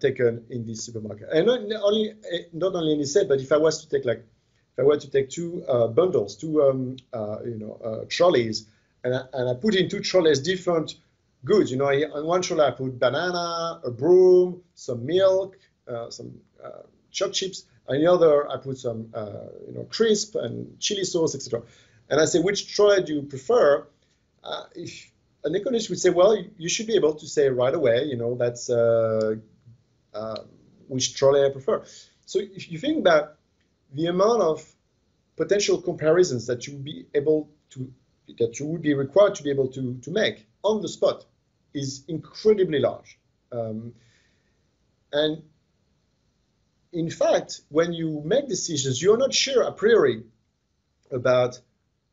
taken in this supermarket? And not only any set, but if I was to take like, if I were to take two bundles, two trolleys, and I put in two trolleys different goods. You know, on one trolley I put banana, a broom, some milk, some choc chips. On the other, I put some, crisp and chili sauce, etc. And I say, which trolley do you prefer? If an economist would say, well, you should be able to say right away, you know, that's which trolley I prefer. So if you think about the amount of potential comparisons that you would be able to, that you would be required to be able to make on the spot is incredibly large. And in fact, when you make decisions, you're not sure a priori about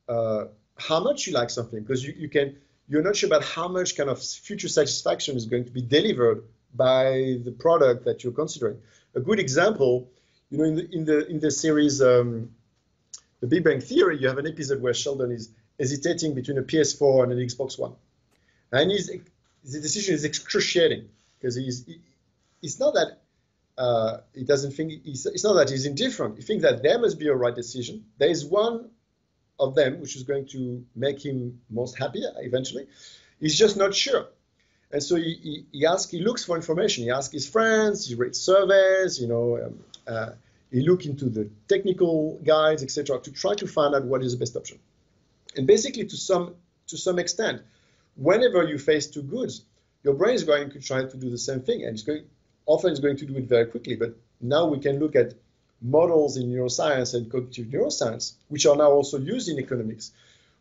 how much you like something, because you're not sure about how much kind of future satisfaction is going to be delivered by the product that you're considering. A good example, you know, in the series The Big Bang Theory, you have an episode where Sheldon is hesitating between a PS4 and an Xbox One, and the decision is excruciating because it's not that. He doesn't think, it's not that he's indifferent. He thinks that there must be a right decision. There is one of them which is going to make him most happy eventually. He's just not sure. And so he looks for information. He asks his friends, he reads surveys, you know, he looks into the technical guides, etc., to try to find out what is the best option. And basically, to some extent, whenever you face two goods, your brain is going to try to do the same thing, and often it's going to do it very quickly. But now we can look at models in neuroscience and cognitive neuroscience, which are now also used in economics,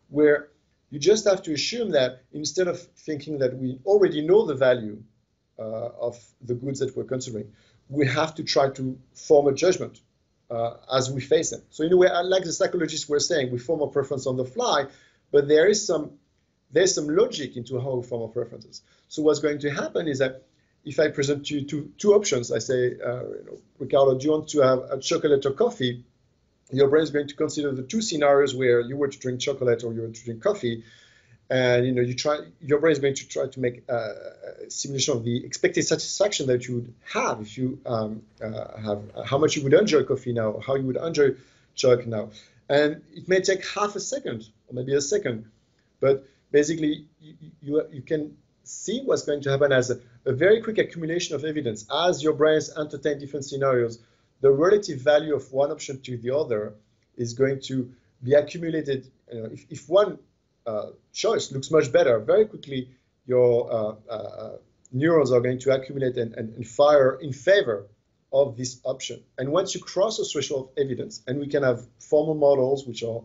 where you just have to assume that instead of thinking that we already know the value of the goods that we're considering, we have to try to form a judgment as we face them. So in a way, like the psychologists were saying, we form a preference on the fly, but there's some logic into how we form our preferences. So what's going to happen is that if I present to you two options, I say, Ricardo, do you want to have a chocolate or coffee? Your brain is going to consider the two scenarios where you were to drink chocolate or you were to drink coffee, and your brain is going to try to make a simulation of the expected satisfaction that you would have if you have how much you would enjoy coffee now, how you would enjoy chocolate now, and it may take half a second or maybe a second, but basically you can see what's going to happen as a very quick accumulation of evidence. As your brains entertain different scenarios, the relative value of one option to the other is going to be accumulated. If one choice looks much better, very quickly your neurons are going to accumulate and fire in favor of this option. And once you cross a threshold of evidence, and we can have formal models, which are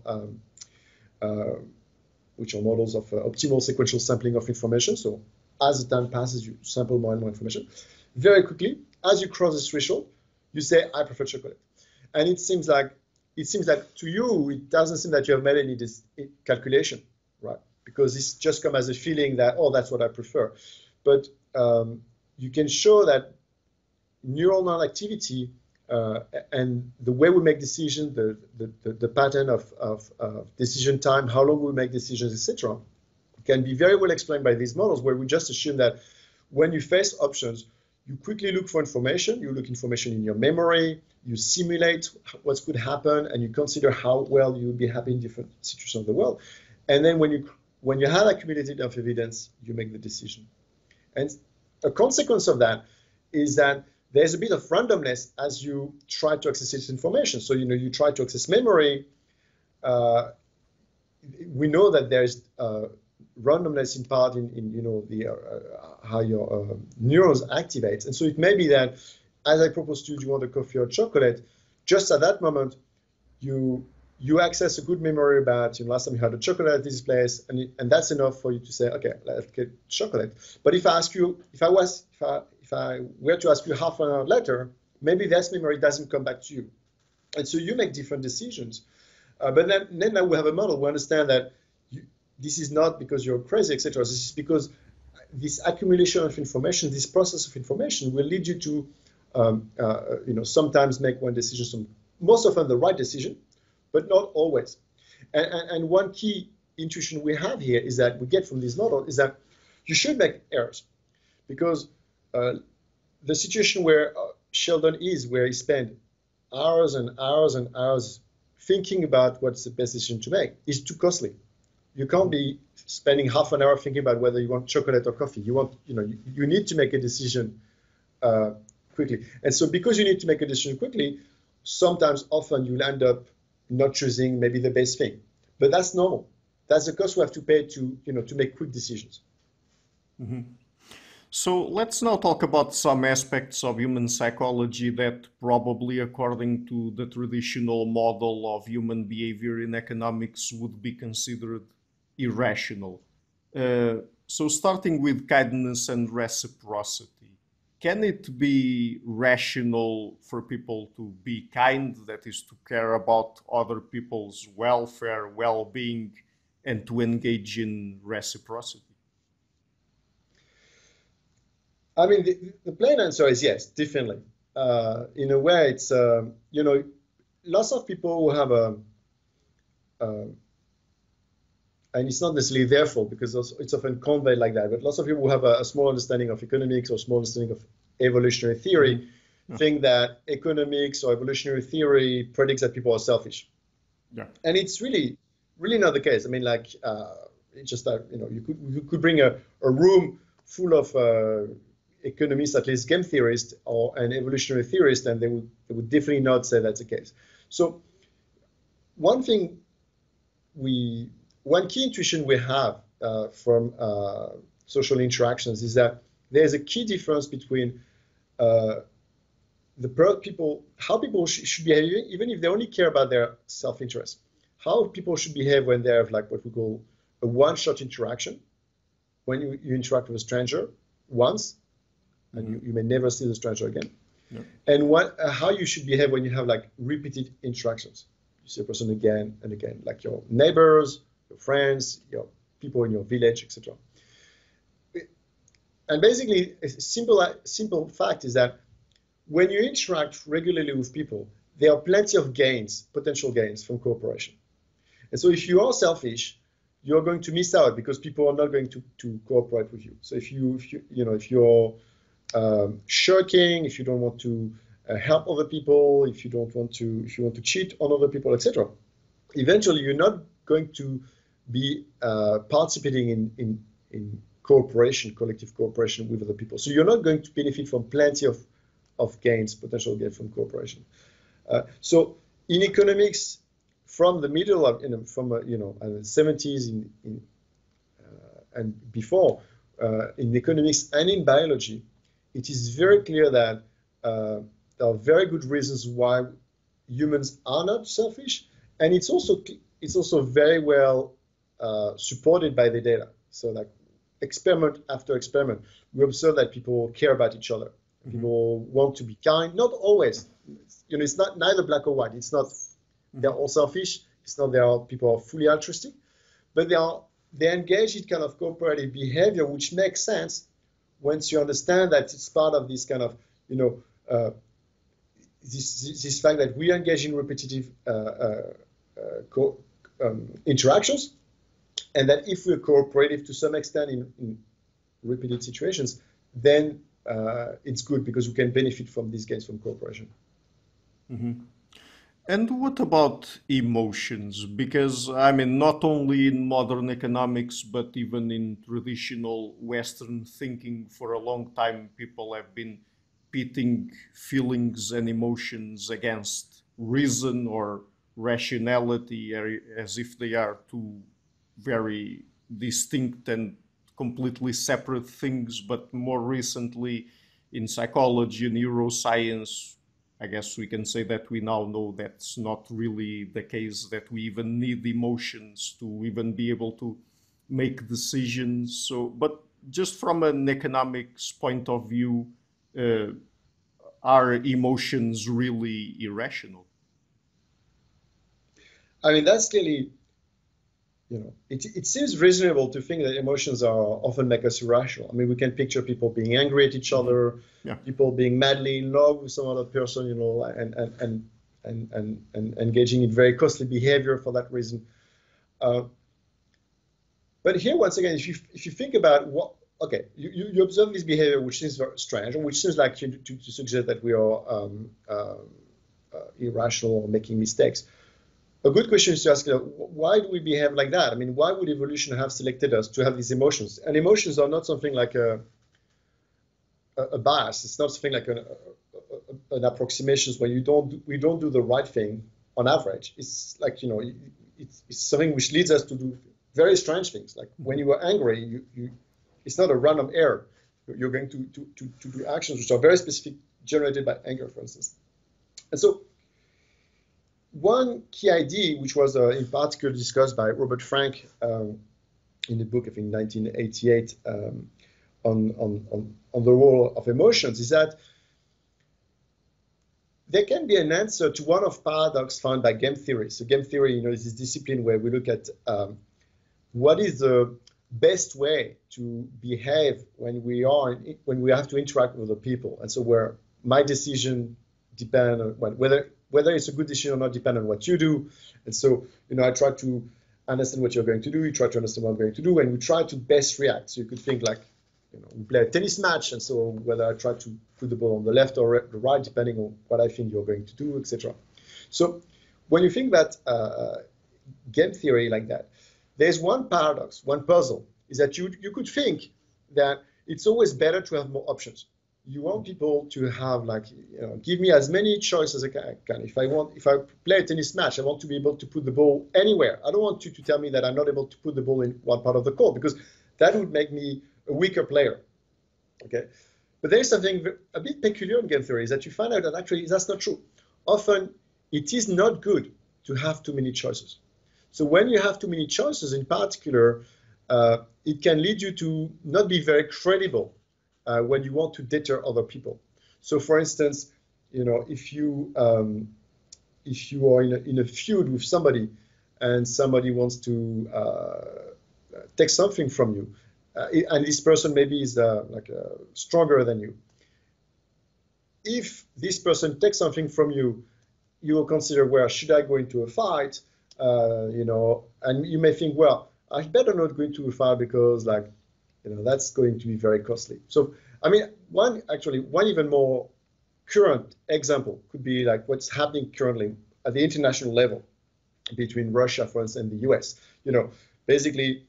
models of optimal sequential sampling of information. So as the time passes, you sample more and more information. Very quickly, as you cross this threshold, you say, I prefer chocolate. And it seems like to you, it doesn't seem that you have made any calculation, right? Because it's just come as a feeling that, oh, that's what I prefer. But you can show that neuronal activity and the way we make decisions, the pattern of decision time, how long we make decisions, etc., can be very well explained by these models, where we just assume that when you face options, you quickly look for information, you look information in your memory, you simulate what could happen, and you consider how well you would be happy in different situations of the world. And then when you have accumulated enough evidence, you make the decision. And a consequence of that is that there's a bit of randomness as you try to access this information. So, you try to access memory. We know that there's randomness in part in how your neurons activate. And so it may be that, as I proposed to you, do you want a coffee or chocolate? Just at that moment, you access a good memory about last time you had a chocolate at this place, and that's enough for you to say, okay, let's get chocolate. But if I were to ask you half an hour later, maybe that memory doesn't come back to you, and so you make different decisions. But then now we have a model. We understand that this is not because you're crazy, etc. This is because this accumulation of information, this process of information, will lead you to, sometimes make one decision, most often the right decision, but not always. And one key intuition we have here is that we get from this model is that you should make errors, because the situation where Sheldon is, where he spent hours and hours and hours thinking about what's the best decision to make, is too costly. You can't be spending half an hour thinking about whether you want chocolate or coffee. You need to make a decision quickly. And so because you need to make a decision quickly, often you'll end up not choosing maybe the best thing. But that's normal. That's the cost we have to pay to make quick decisions. Mm-hmm. So let's now talk about some aspects of human psychology that probably, according to the traditional model of human behavior in economics, would be considered irrational. So starting with kindness and reciprocity. Can it be rational for people to be kind, that is, to care about other people's welfare, well-being, and to engage in reciprocity? I mean, the plain answer is yes, definitely. In a way, it's, lots of people who have and it's not necessarily their fault, because it's often conveyed like that, but lots of people who have a small understanding of economics or small understanding of evolutionary theory think that economics or evolutionary theory predicts that people are selfish. Yeah. And it's really not the case. I mean, it's just that, you could bring a room full of economists, at least game theorists or an evolutionary theorist, and they would definitely not say that's the case. So one key intuition we have from social interactions is that there's a key difference between how people should behave, even if they only care about their self-interest. How people should behave when they have what we call a one-shot interaction, when you interact with a stranger once, and you may never see the stranger again. Yeah. And how you should behave when you have repeated interactions. You see a person again and again, like your neighbors, your friends, your people in your village, etc. And basically, a simple fact is that when you interact regularly with people, there are plenty of potential gains from cooperation. And so if you are selfish, you're going to miss out because people are not going to cooperate with you. So if you're shirking, if you don't want to help other people, if you want to cheat on other people, etc., eventually you're not going to be participating in cooperation, collective cooperation with other people. So you're not going to benefit from plenty of gains, potential gains from cooperation. So in economics, from the middle of, from the 70s and before, in economics and in biology, it is very clear that there are very good reasons why humans are not selfish, and it's also very well supported by the data. So like experiment after experiment, we observe that people care about each other. Mm-hmm. People want to be kind, not always. It's not neither black or white. It's not they're all selfish. It's not people are fully altruistic, but they engage in kind of cooperative behavior, which makes sense once you understand that it's part of this kind of this fact that we engage in repetitive interactions, and that if we're cooperative to some extent in repeated situations, then it's good because we can benefit from these gains from cooperation. Mm-hmm. And what about emotions? Because, I mean, not only in modern economics, but even in traditional Western thinking, for a long time, people have been pitting feelings and emotions against reason or rationality, as if they are two very distinct and completely separate things. But more recently, in psychology and neuroscience, I guess we can say that we now know that's not really the case, that we even need emotions to even be able to make decisions. So, but just from an economics point of view, are emotions really irrational? I mean, that's clearly, it seems reasonable to think that emotions are often make us irrational. I mean, we can picture people being angry at each other, people being madly in love with some other person, and engaging in very costly behavior for that reason. But here, once again, if you think about you observe this behavior, which seems very strange, which seems like to suggest that we are irrational or making mistakes. A good question is to ask, why do we behave like that? I mean, why would evolution have selected us to have these emotions? And emotions are not something like a bias. It's not something like an approximation where we don't do the right thing on average. It's like, it's something which leads us to do very strange things. Like when you are angry, it's not a random error. You're going to do actions which are very specific, generated by anger, for instance. And so one key idea, which was in particular discussed by Robert Frank in the book, I think 1988, on the role of emotions, is that there can be an answer to one of paradox found by game theory. So game theory, is this discipline where we look at what is the best way to behave when we have to interact with other people, and so where my decision depend on whether it's a good decision or not depend on what you do. And so, I try to understand what you're going to do, you try to understand what I'm going to do, and we try to best react. So you could think like, we play a tennis match, and so whether I try to put the ball on the left or the right, depending on what I think you're going to do, etc. So when you think that game theory like that, there's one paradox, one puzzle, is that you could think that it's always better to have more options. You want people to have give me as many choices as I can. If I play a tennis match, I want to be able to put the ball anywhere. I don't want you to tell me that I'm not able to put the ball in one part of the court, because that would make me a weaker player. Okay, but there is something a bit peculiar in game theory, is that you find out that actually that's not true. Often it is not good to have too many choices. So when you have too many choices, in particular, it can lead you to not be very credible when you want to deter other people. So, for instance, if you are in a feud with somebody, and somebody wants to take something from you, and this person maybe is stronger than you. If this person takes something from you, you will consider, well, should I go into a fight? And you may think, well, I better not go into a fight because that's going to be very costly. So, I mean, one even more current example could be like what's happening currently at the international level between Russia, France, and the US. Basically,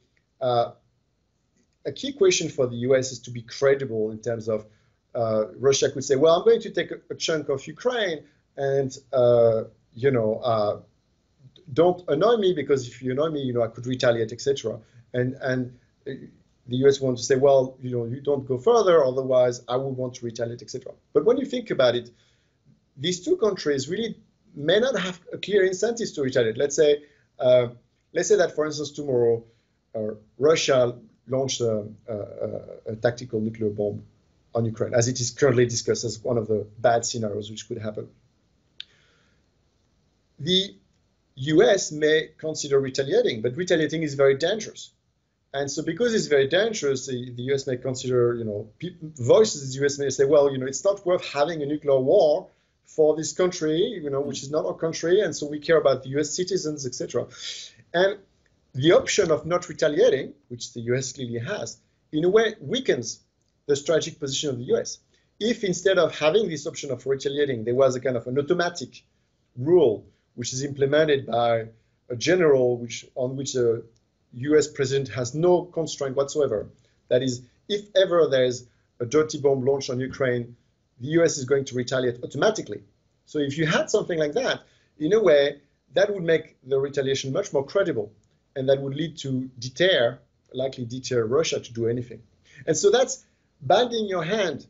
a key question for the US is to be credible in terms of Russia could say, well, I'm going to take a chunk of Ukraine and, don't annoy me, because if you annoy me, I could retaliate, etc. And the US wants to say, well, you don't go further, otherwise I would want to retaliate, etc. But when you think about it, these two countries really may not have a clear incentives to retaliate. Let's say that, for instance, tomorrow Russia launched a tactical nuclear bomb on Ukraine, as it is currently discussed as one of the bad scenarios which could happen. The US may consider retaliating, but retaliating is very dangerous. And so because it's very dangerous, the US may consider, voices of the US may say, well, it's not worth having a nuclear war for this country, which is not our country, and so we care about the US citizens, etc. And the option of not retaliating, which the US clearly has, in a way weakens the strategic position of the US. If instead of having this option of retaliating, there was a kind of an automatic rule which is implemented by a general on which a US president has no constraint whatsoever, that is, if ever there's a dirty bomb launched on Ukraine, the US is going to retaliate automatically. So if you had something like that, in a way, that would make the retaliation much more credible, and that would lead to likely deter Russia to do anything. And so that's binding your hand,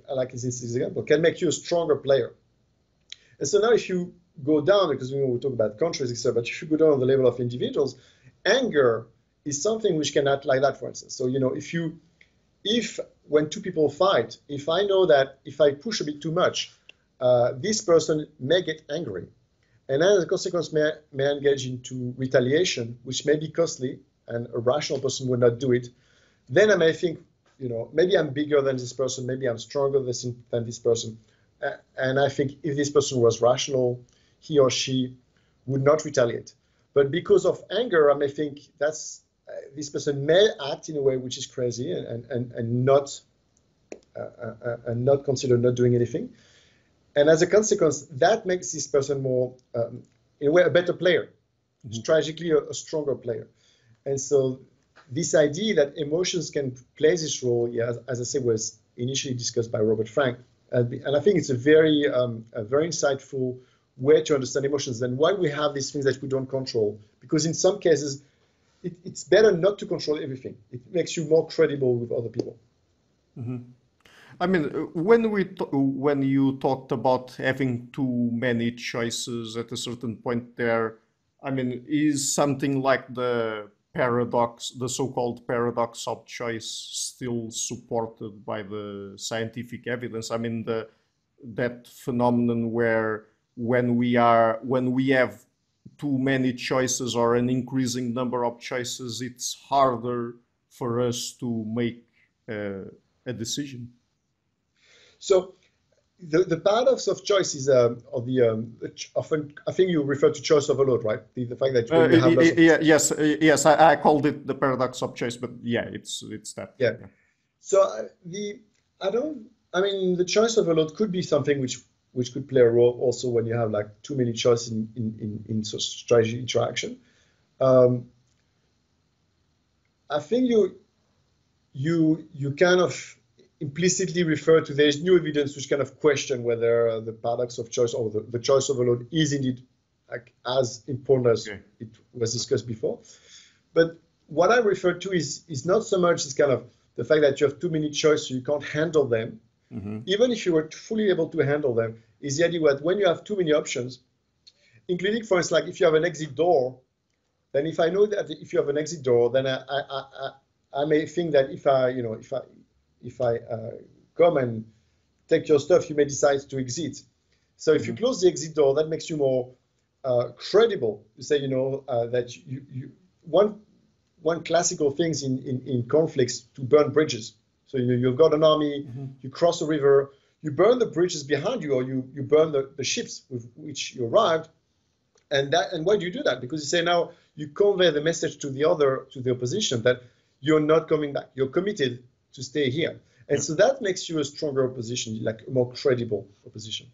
like in this example, can make you a stronger player. And so now if you go down, because we talk about countries, etc., but if you go down on the level of individuals, anger is something which can act like that, for instance. So, if when two people fight, if I know that if I push a bit too much, this person may get angry, and as a consequence may engage into retaliation, which may be costly, and a rational person would not do it, then I may think, maybe I'm bigger than this person, maybe I'm stronger than this person, and I think if this person was rational, he or she would not retaliate. But because of anger, I may think this person may act in a way which is crazy and not consider not doing anything. And as a consequence, that makes this person more, in a way, a better player, strategically a stronger player. And so this idea that emotions can play this role, as I said, was initially discussed by Robert Frank. And I think it's a very insightful way to understand emotions and why we have these things that we don't control. Because in some cases, it's better not to control everything. It makes you more credible with other people. Mm-hmm. I mean, when you talked about having too many choices at a certain point there, I mean, is something like the so-called paradox of choice still supported by the scientific evidence? I mean, that phenomenon where when we have too many choices or an increasing number of choices, it's harder for us to make a decision. So the paradox of choice is often, I think you refer to choice overload, right? The fact that you have lots of... yes, I called it the paradox of choice, but yeah, it's that. Yeah. So the choice overload could be something which could play a role also when you have like too many choices in strategy interaction. I think you kind of implicitly refer to there's new evidence which kind of question whether the paradox of choice or the choice overload is indeed like as important as it was discussed before. But what I refer to is not so much this kind of the fact that you have too many choices, you can't handle them. Mm-hmm. Even if you were fully able to handle them, is the idea that when you have too many options, including, for instance, like if you have an exit door, then if I know that if you have an exit door, then I may think that if I come and take your stuff, you may decide to exit. So if you close the exit door, that makes you more credible. You say, that one classical things in conflicts to burn bridges. So you've got an army, you cross a river, you burn the bridges behind you, or you burn the ships with which you arrived. And why do you do that? Because you say now you convey the message to the opposition that you're not coming back. You're committed to stay here. And so that makes you a stronger opposition, like a more credible opposition.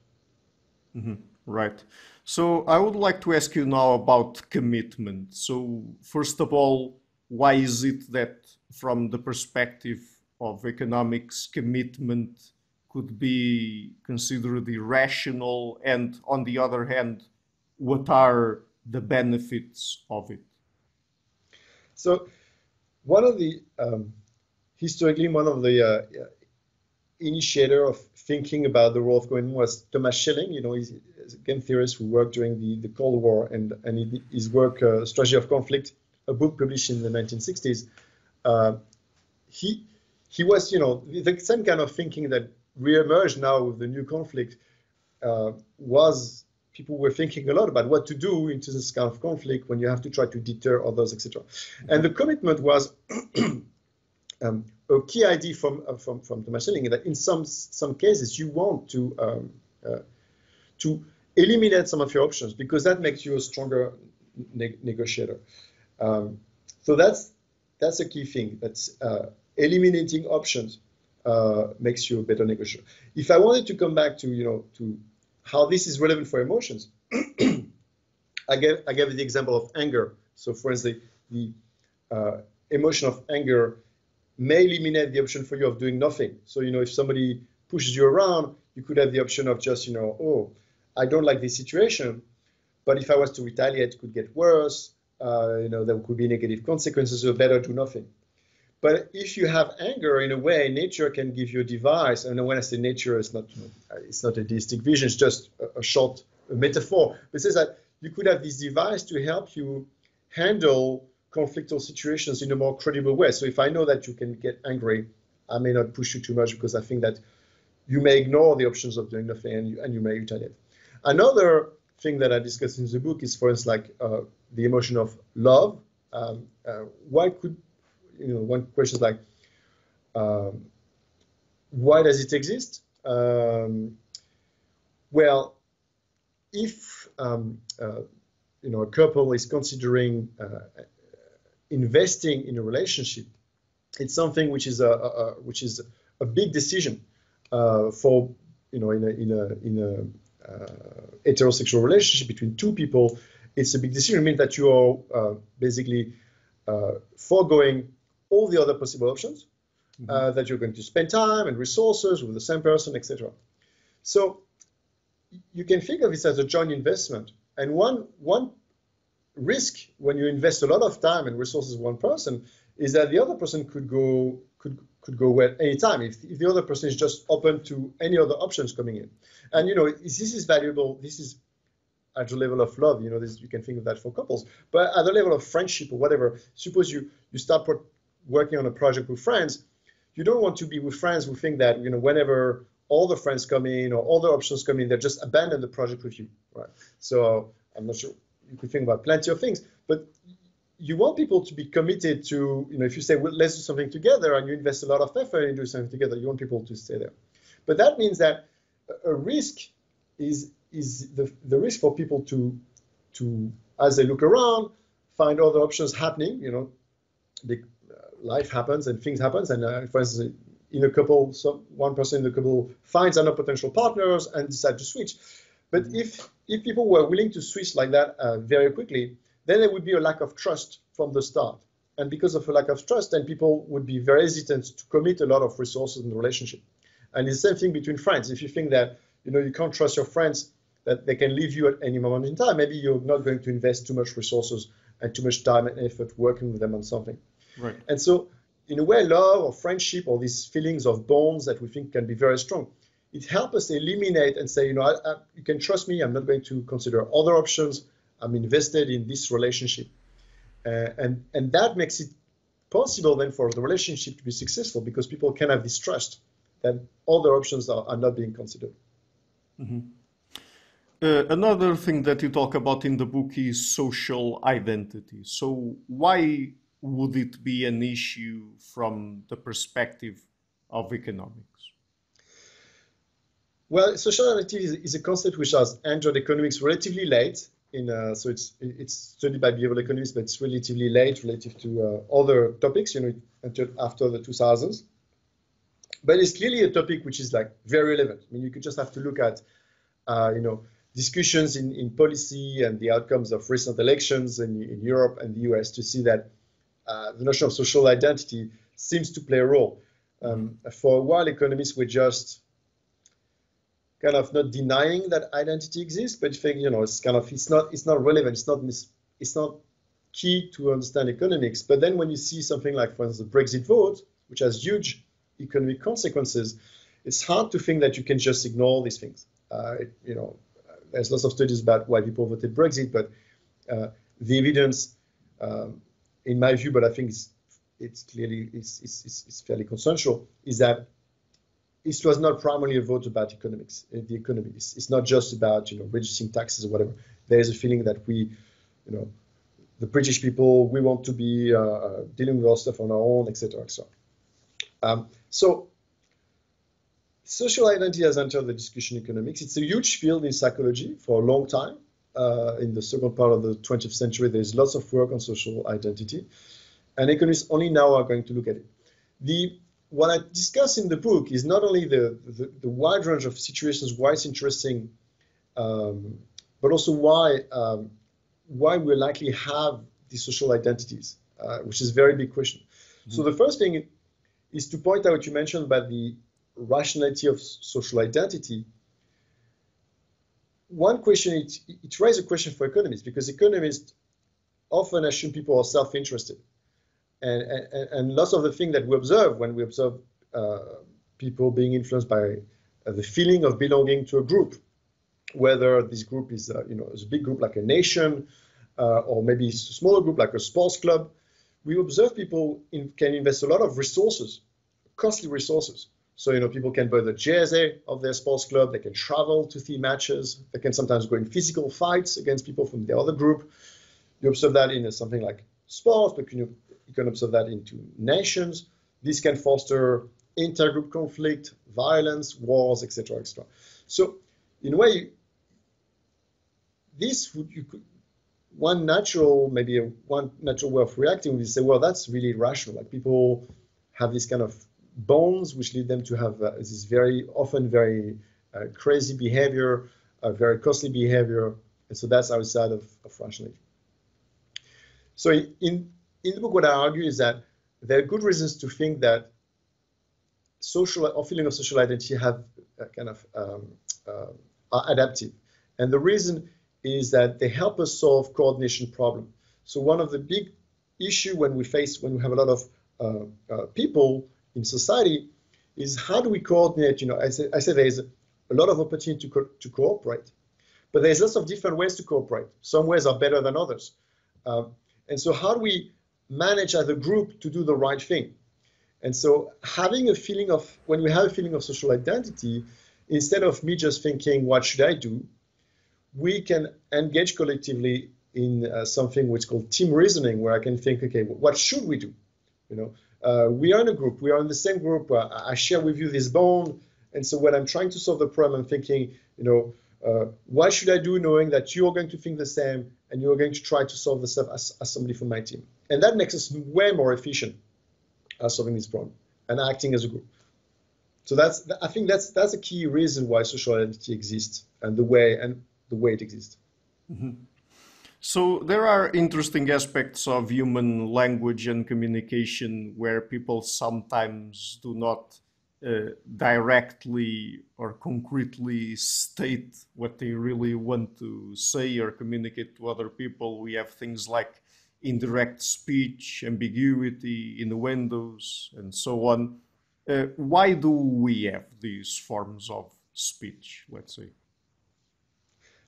Mm-hmm. Right. So I would like to ask you now about commitment. So first of all, why is it that from the perspective of economics, commitment could be considered irrational, and on the other hand, what are the benefits of it? So one of the historically one of the initiator of thinking about the role of commitment was Thomas Schelling. You know, he's a game theorist who worked during the Cold War, and his work, Strategy of Conflict, a book published in the 1960s. He was, you know, the same kind of thinking that reemerged now with the new conflict. Was people were thinking a lot about what to do into this kind of conflict when you have to try to deter others, etc. And the commitment was a key idea from Thomas Schelling, that in some cases you want to eliminate some of your options because that makes you a stronger negotiator. So that's a key thing. That's eliminating options makes you a better negotiator. If I wanted to come back to how this is relevant for emotions, I gave the example of anger. So for instance, the emotion of anger may eliminate the option for you of doing nothing. So, you know, if somebody pushes you around, you could have the option of just, you know, oh, I don't like this situation, but if I was to retaliate, it could get worse. You know, there could be negative consequences, so better do nothing. But if you have anger, in a way, nature can give you a device. And when I say nature, it's not a deistic vision, it's just a short metaphor. But it says that you could have this device to help you handle conflictual situations in a more credible way. So if I know that you can get angry, I may not push you too much because I think that you may ignore the options of doing nothing and you may retaliate. Another thing that I discuss in the book is, for instance, like the emotion of love. Why could, you know, one question is like, why does it exist? Well, if you know, a couple is considering investing in a relationship, it's something which is a big decision for, you know, in a heterosexual relationship between two people. It's a big decision. It means that you are basically foregoing all the other possible options, that you're going to spend time and resources with the same person, etc. So you can think of this as a joint investment. And one risk when you invest a lot of time and resources in one person is that the other person could go away any time if the other person is just open to any other options coming in. And, you know, this is valuable. This is at the level of love, you know, you can think of that for couples. But at the level of friendship or whatever, suppose you start working on a project with friends, you don't want to be with friends who think that, you know, whenever all the friends come in or all the options come in, they just abandon the project with you, right? So I'm not sure, you could think about plenty of things, but you want people to be committed to, you know, if you say, well, let's do something together and you invest a lot of effort in doing something together, you want people to stay there. But that means that a risk is the risk for people to as they look around, find other options happening, you know, life happens and things happens. And for instance, in a couple, one person in the couple finds other potential partners and decide to switch. But if people were willing to switch like that very quickly, then there would be a lack of trust from the start. And because of a lack of trust, then people would be very hesitant to commit a lot of resources in the relationship. And it's the same thing between friends. If you think that, you know, you can't trust your friends, that they can leave you at any moment in time, maybe you're not going to invest too much resources and too much time and effort working with them on something. Right. And so, in a way, love or friendship or these feelings of bonds that we think can be very strong, it helps us eliminate and say, you know, you can trust me. I'm not going to consider other options. I'm invested in this relationship. And that makes it possible then for the relationship to be successful because people can have this trust that other options are not being considered. Mm-hmm. Another thing that you talk about in the book is social identity. So why would it be an issue from the perspective of economics? Well, social identity is a concept which has entered economics relatively late. So it's studied by behavioral economists, but it's relatively late relative to other topics, you know, entered after the 2000s. But it's clearly a topic which is like very relevant. I mean, you could just have to look at, you know, discussions in policy and the outcomes of recent elections in Europe and the US to see that the notion of social identity seems to play a role. For a while, economists were just kind of not denying that identity exists, but think, it's not relevant, it's not key to understand economics. But then when you see something like, for instance, the Brexit vote, which has huge economic consequences, it's hard to think that you can just ignore these things. There's lots of studies about why people voted Brexit, but the evidence, in my view, but I think it's clearly fairly consensual, is that it was not primarily a vote about economics, the economy. It's not just about reducing taxes or whatever. There is a feeling that the British people, we want to be dealing with our stuff on our own, etc., etc. So social identity has entered the discussion in economics. It's a huge field in psychology for a long time. In the second part of the 20th century, there's lots of work on social identity, and economists only now are going to look at it. What I discuss in the book is not only the wide range of situations why it's interesting, but also why we likely have these social identities, which is a very big question. So the first thing is to point out what you mentioned about the rationality of social identity. One question, it raises a question for economists, because economists often assume people are self-interested. And lots of the things that we observe when we observe people being influenced by the feeling of belonging to a group, whether this group is a big group like a nation, or maybe it's a smaller group like a sports club, we observe people can invest a lot of resources, costly resources. So people can buy the jersey of their sports club, they can travel to see matches, they can sometimes go in physical fights against people from the other group. You observe that in something like sports, but you can observe that into nations. This can foster intergroup conflict, violence, wars, etc., etc. So, in a way, one natural way of reacting would be to say, well, that's really rational. Like, people have this kind of bonds which lead them to have this very crazy behavior, very costly behavior, and so that's outside of rationality. So in the book, what I argue is that there are good reasons to think that social or feeling of social identity have are adaptive, and the reason is that they help us solve coordination problem. So one of the big issue when we have a lot of people in society is how do we coordinate? I say there's a lot of opportunity to cooperate, but there's lots of different ways to cooperate. Some ways are better than others. And so how do we manage as a group to do the right thing? And so when we have a feeling of social identity, instead of me just thinking, what should I do? We can engage collectively in something which is called team reasoning, where I can think, okay, what should we do? We are in a group, we are in the same group, I share with you this bond. And so when I'm trying to solve the problem, I'm thinking, what should I do knowing that you're going to think the same and you're going to try to solve the stuff as somebody from my team. And that makes us way more efficient at solving this problem and acting as a group. So I think that's a key reason why social identity exists and the way it exists. Mm-hmm. So there are interesting aspects of human language and communication where people sometimes do not directly or concretely state what they really want to say or communicate to other people. We have things like indirect speech, ambiguity, innuendos, and so on. Why do we have these forms of speech, let's say?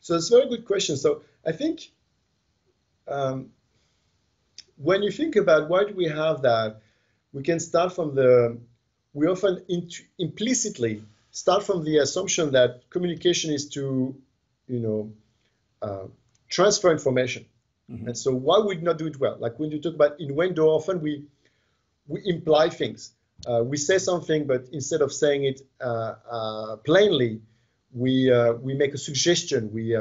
So it's a very good question. So I think when you think about why do we have that, we can start from we often implicitly start from the assumption that communication is to, transfer information. Mm-hmm. And so why would we not do it well? Like when you talk about innuendo, often we imply things. We say something, but instead of saying it plainly, we make a suggestion. We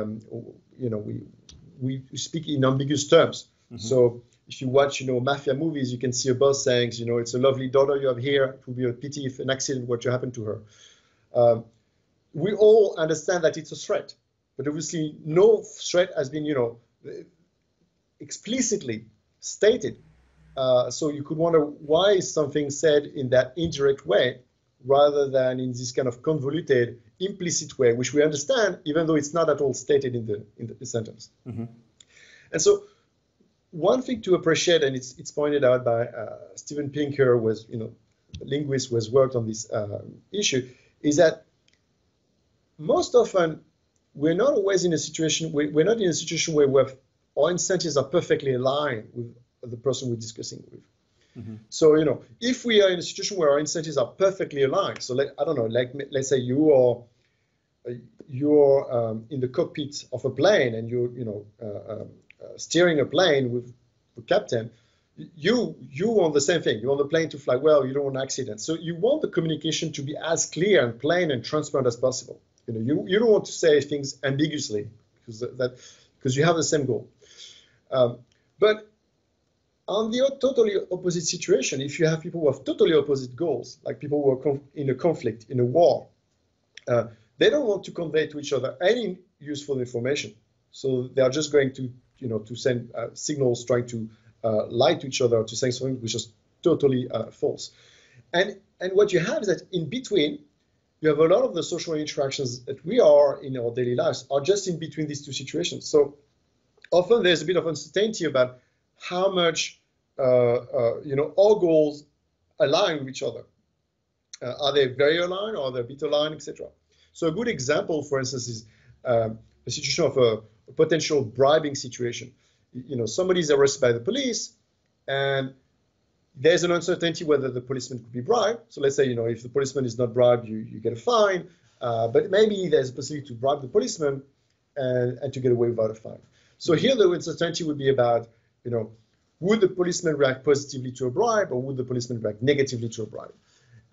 speak in ambiguous terms. Mm-hmm. So if you watch, mafia movies, you can see a boss saying, it's a lovely daughter you have here. It would be a pity if an accident were to happen to her. We all understand that it's a threat, but obviously no threat has been, explicitly stated. So you could wonder, why is something said in that indirect way rather than in this kind of convoluted, implicit way, which we understand, even though it's not at all stated in the sentence. Mm-hmm. And so one thing to appreciate, and it's pointed out by Steven Pinker, was, a linguist who has worked on this issue, is that most often we're not always in a situation, we're not in a situation where our incentives are perfectly aligned with the person we're discussing with. Mm-hmm. So, if we are in a situation where our incentives are perfectly aligned, so I don't know, let's say you're in the cockpit of a plane and you're steering a plane with the captain, you want the same thing. You want the plane to fly well. You don't want accidents. So you want the communication to be as clear and plain and transparent as possible. You don't want to say things ambiguously because you have the same goal. But on the totally opposite situation, if you have people who have totally opposite goals, like people who are in a conflict, in a war, they don't want to convey to each other any useful information. So they are just going to send signals trying to lie to each other, to say something which is totally false. And what you have is that in between, you have a lot of the social interactions that we are in our daily lives are just in between these two situations. So often there's a bit of uncertainty about how much our goals align with each other. Are they very aligned, or are they a bit aligned, etc.? So a good example, for instance, is a situation of a potential bribing situation. Somebody is arrested by the police, and there's an uncertainty whether the policeman could be bribed. So let's say, if the policeman is not bribed, you get a fine. But maybe there's a possibility to bribe the policeman and to get away without a fine. So here the uncertainty would be about, would the policeman react positively to a bribe, or would the policeman react negatively to a bribe?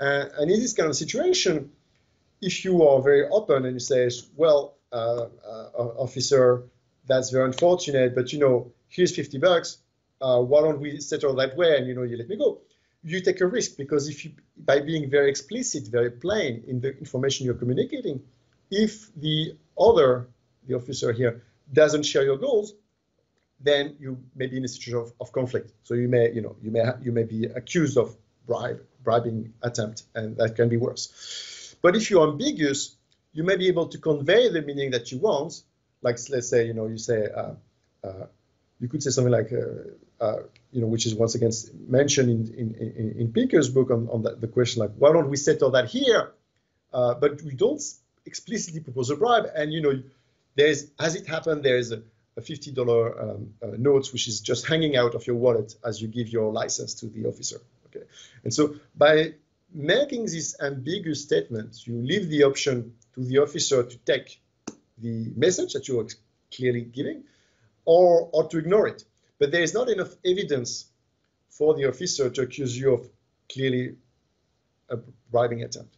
And in this kind of situation, if you are very open and you say, well, officer, that's very unfortunate, but here's $50. Why don't we settle that way? And you let me go. You take a risk, because by being very explicit, very plain in the information you're communicating, if the officer here doesn't share your goals, then you may be in a situation of conflict. So you may be accused of bribing attempt, and that can be worse. But if you're ambiguous, you may be able to convey the meaning that you want. Like, let's say, you say, you could say something like, which is once again mentioned in Pinker's book on the question, like, why don't we settle that here? But we don't explicitly propose a bribe. And, as it happened, there's a $50 note, which is just hanging out of your wallet as you give your license to the officer. Okay. And so by making this ambiguous statement, you leave the option to the officer to take the message that you're clearly giving, or to ignore it. But there is not enough evidence for the officer to accuse you of clearly a bribing attempt.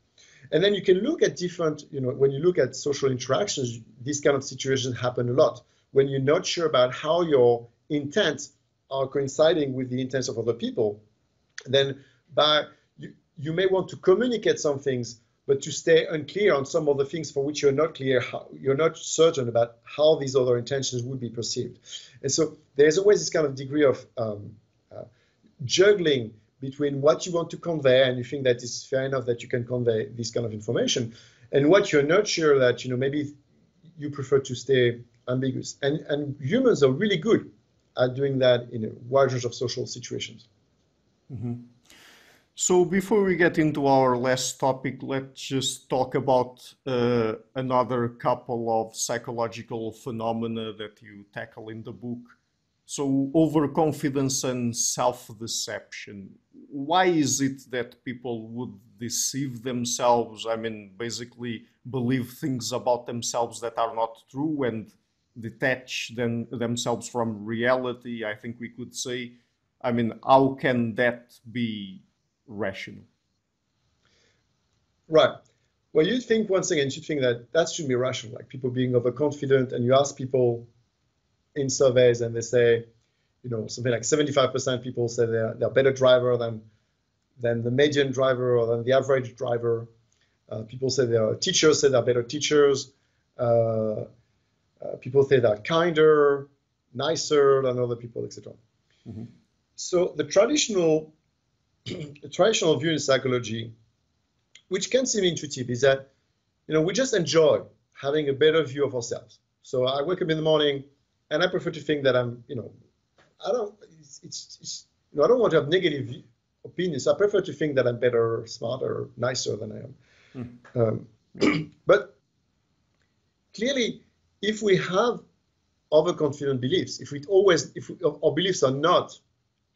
And then you can look at different, when you look at social interactions, these kind of situations happen a lot. When you're not sure about how your intents are coinciding with the intents of other people, then you may want to communicate some things, but to stay unclear on some of the things for which you're not clear, you're not certain about how these other intentions would be perceived. And so there's always this kind of degree of juggling between what you want to convey and you think that it's fair enough that you can convey this kind of information, and what you're not sure that, maybe you prefer to stay ambiguous. And humans are really good at doing that in a wide range of social situations. Mm-hmm. So before we get into our last topic, let's just talk about another couple of psychological phenomena that you tackle in the book. So overconfidence and self-deception. Why is it that people would deceive themselves? I mean, basically believe things about themselves that are not true and detach themselves from reality, I think we could say. I mean, how can that be rational? Right. Well, you'd think, once again, you'd think that should be rational, like people being overconfident, and you ask people in surveys and they say, something like 75% people say they're a better driver than the median driver or than the average driver. People say teachers say they're better teachers. People say they're kinder, nicer than other people, etc. Mm-hmm. So the traditional view in psychology, which can seem intuitive, is that we just enjoy having a better view of ourselves. So I wake up in the morning, and I prefer to think that I don't, I don't want to have negative opinions. I prefer to think that I'm better, smarter, nicer than I am. But clearly, if we have overconfident beliefs, if our beliefs are not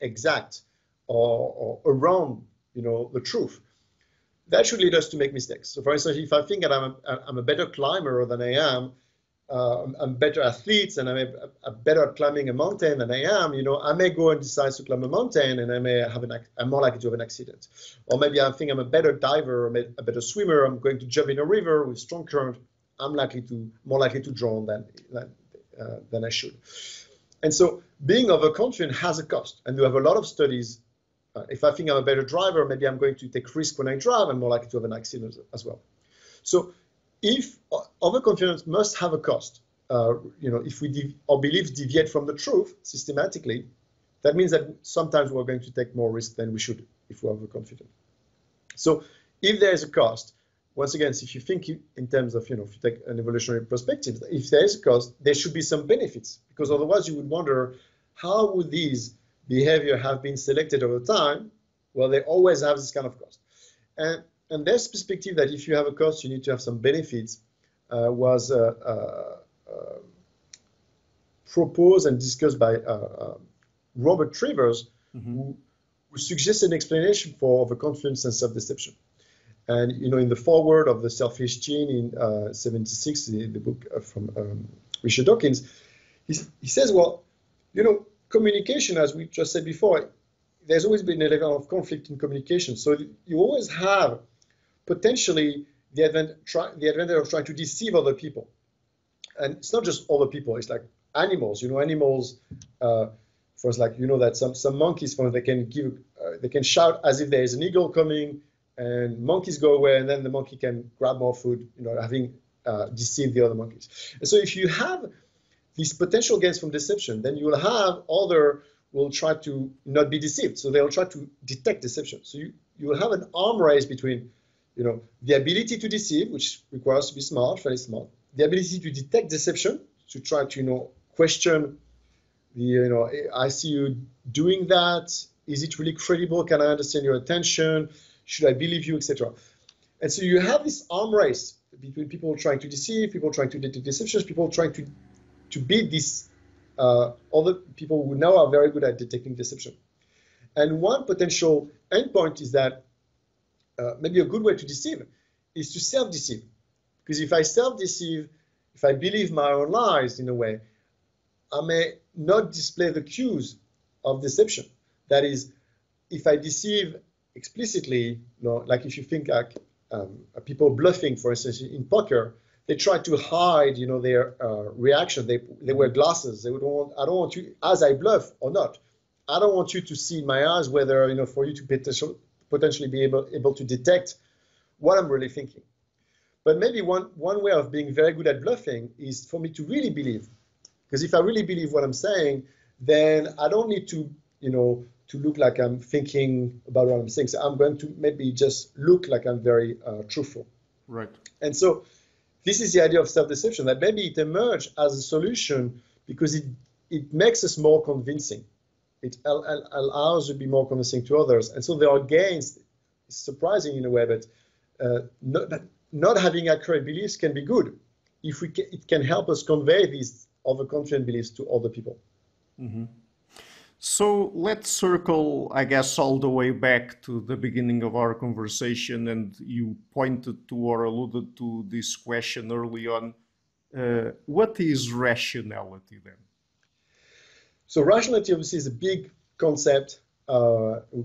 exact or around, the truth, that should lead us to make mistakes. So, for instance, if I think that I'm a better climber than I am, I'm a better athlete, and I'm better at climbing a mountain than I am, I may go and decide to climb a mountain, and I'm more likely to have an accident. Or maybe I think I'm a better diver, or a better swimmer. I'm going to jump in a river with strong current. I'm more likely to drown than I should. And so being overconfident has a cost, and we have a lot of studies. If I think I'm a better driver, maybe I'm going to take risk when I drive. I'm more likely to have an accident as well. So if overconfidence must have a cost, if our beliefs deviate from the truth systematically, that means that sometimes we're going to take more risk than we should if we're overconfident. So if there is a cost, once again, if you think in terms of, if you take an evolutionary perspective, if there is a cost, there should be some benefits, because otherwise you would wonder, how would these behavior have been selected over time? Well, they always have this kind of cost. And this perspective that if you have a cost, you need to have some benefits was proposed and discussed by Robert Trivers, who suggested an explanation for overconfidence and self-deception. And in the foreword of The Selfish Gene in '76, the book from Richard Dawkins, he says, well, communication, as we just said before, there's always been a level of conflict in communication. So you always have potentially the advantage of trying to deceive other people. And it's not just other people, it's like animals. Animals, for instance, like, that some monkeys, for instance, they can shout as if there is an eagle coming, and monkeys go away, and then the monkey can grab more food, having deceived the other monkeys. And so if you have these potential gains from deception, then you will have will try to not be deceived. So they'll try to detect deception. So you will have an arm race between, the ability to deceive, which requires to be smart, fairly smart, the ability to detect deception, to try to, question I see you doing that. Is it really credible? Can I understand your intention? Should I believe you, etc.? And so you have this arm race between people trying to deceive, people trying to detect deceptions, people trying to beat these other people who now are very good at detecting deception. And one potential endpoint is that maybe a good way to deceive is to self-deceive. Because if I self-deceive, if I believe my own lies in a way, I may not display the cues of deception. That is, if I deceive explicitly, like if you think like people bluffing, for instance, in poker, they try to hide, their reaction. They wear glasses. I don't want you, as I bluff or not, I don't want you to see in my eyes whether, for you to potentially be able to detect what I'm really thinking. But maybe one way of being very good at bluffing is for me to really believe. Because if I really believe what I'm saying, then I don't need to, to look like I'm thinking about what I'm saying. So I'm going to maybe just look like I'm very truthful. Right. And so this is the idea of self-deception, that maybe it emerged as a solution because it makes us more convincing. It allows you to be more convincing to others. And so there are gains. It's surprising in a way, but not having accurate beliefs can be good if it can help us convey these overconfident beliefs to other people. Mm-hmm. So let's circle, I guess, all the way back to the beginning of our conversation, and you pointed to or alluded to this question early on. What is rationality then? So rationality obviously is a big concept. We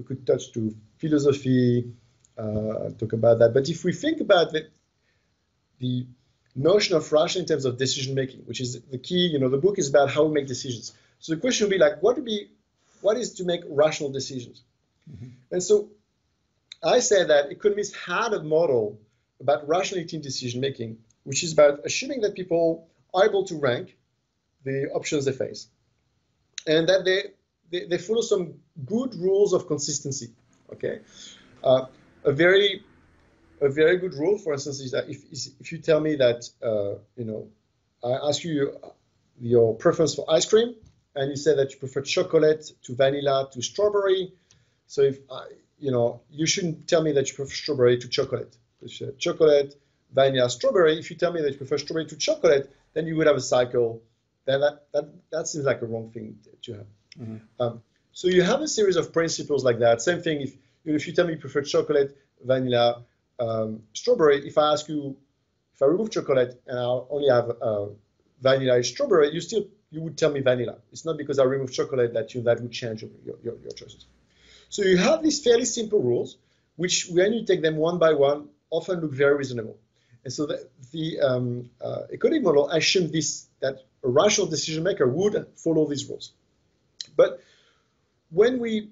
could touch to philosophy, talk about that. But if we think about the notion of rational in terms of decision making, which is the key, the book is about how we make decisions. So the question would be like, what is to make rational decisions? Mm-hmm. And so I say that economists had a model about rationality in decision making, which is about assuming that people are able to rank the options they face, and that they follow some good rules of consistency. Okay, a very good rule, for instance, is that if you tell me that I ask you your preference for ice cream, and you say that you prefer chocolate to vanilla to strawberry, so if you shouldn't tell me that you prefer strawberry to chocolate. Chocolate, vanilla, strawberry. If you tell me that you prefer strawberry to chocolate, then you would have a cycle. Then that seems like a wrong thing to have. Mm-hmm. So you have a series of principles like that. Same thing if you tell me you prefer chocolate, vanilla, strawberry. If I remove chocolate and I only have vanilla, strawberry, you would tell me vanilla. It's not because I remove chocolate that would change your choices. So you have these fairly simple rules, which when you take them one by one, often look very reasonable. And so the economic model assumed that a rational decision maker would follow these rules. But when we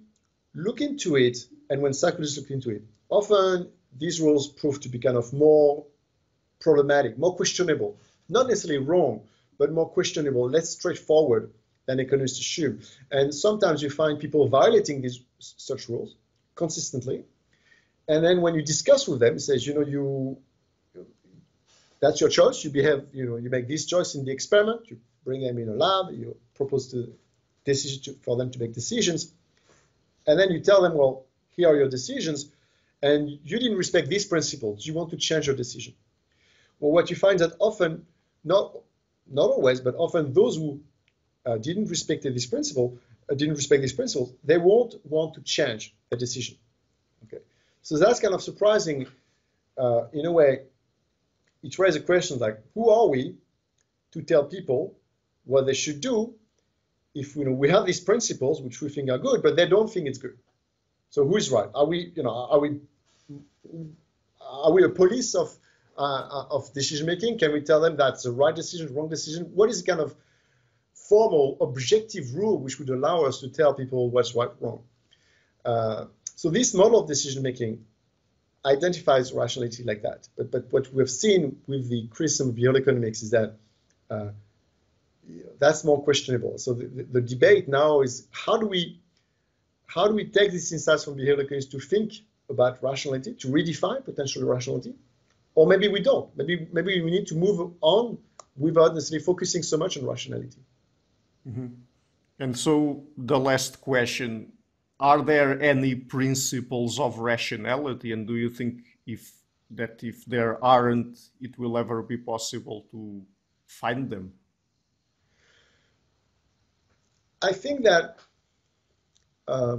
look into it, and when psychologists look into it, often these rules prove to be kind of more problematic, more questionable, not necessarily wrong, but more questionable, less straightforward than economists assume. And sometimes you find people violating such rules consistently. And then when you discuss with them, it says, that's your choice. You make this choice in the experiment. You bring them in a lab. You propose for them to make decisions. And then you tell them, well, here are your decisions. And you didn't respect these principles. You want to change your decision. Well, what you find is that often, not always, but often those who didn't respect this principle, they won't want to change the decision. Okay, so that's kind of surprising. In a way, it raises a question like, who are we to tell people what they should do if we have these principles which we think are good, but they don't think it's good? So who is right? Are we a police of decision making? Can we tell them that's the right decision, wrong decision? What is the kind of formal, objective rule which would allow us to tell people what's right, wrong? So this model of decision making identifies rationality like that. But what we have seen with the criticism of behavioral economics is that that's more questionable. So the debate now is how do we take these insights from behavioral economics to think about rationality, to redefine potential rationality, or maybe we don't. Maybe we need to move on without necessarily focusing so much on rationality. Mm-hmm. And so the last question, are there any principles of rationality? And do you think if there aren't, it will ever be possible to find them? I think that I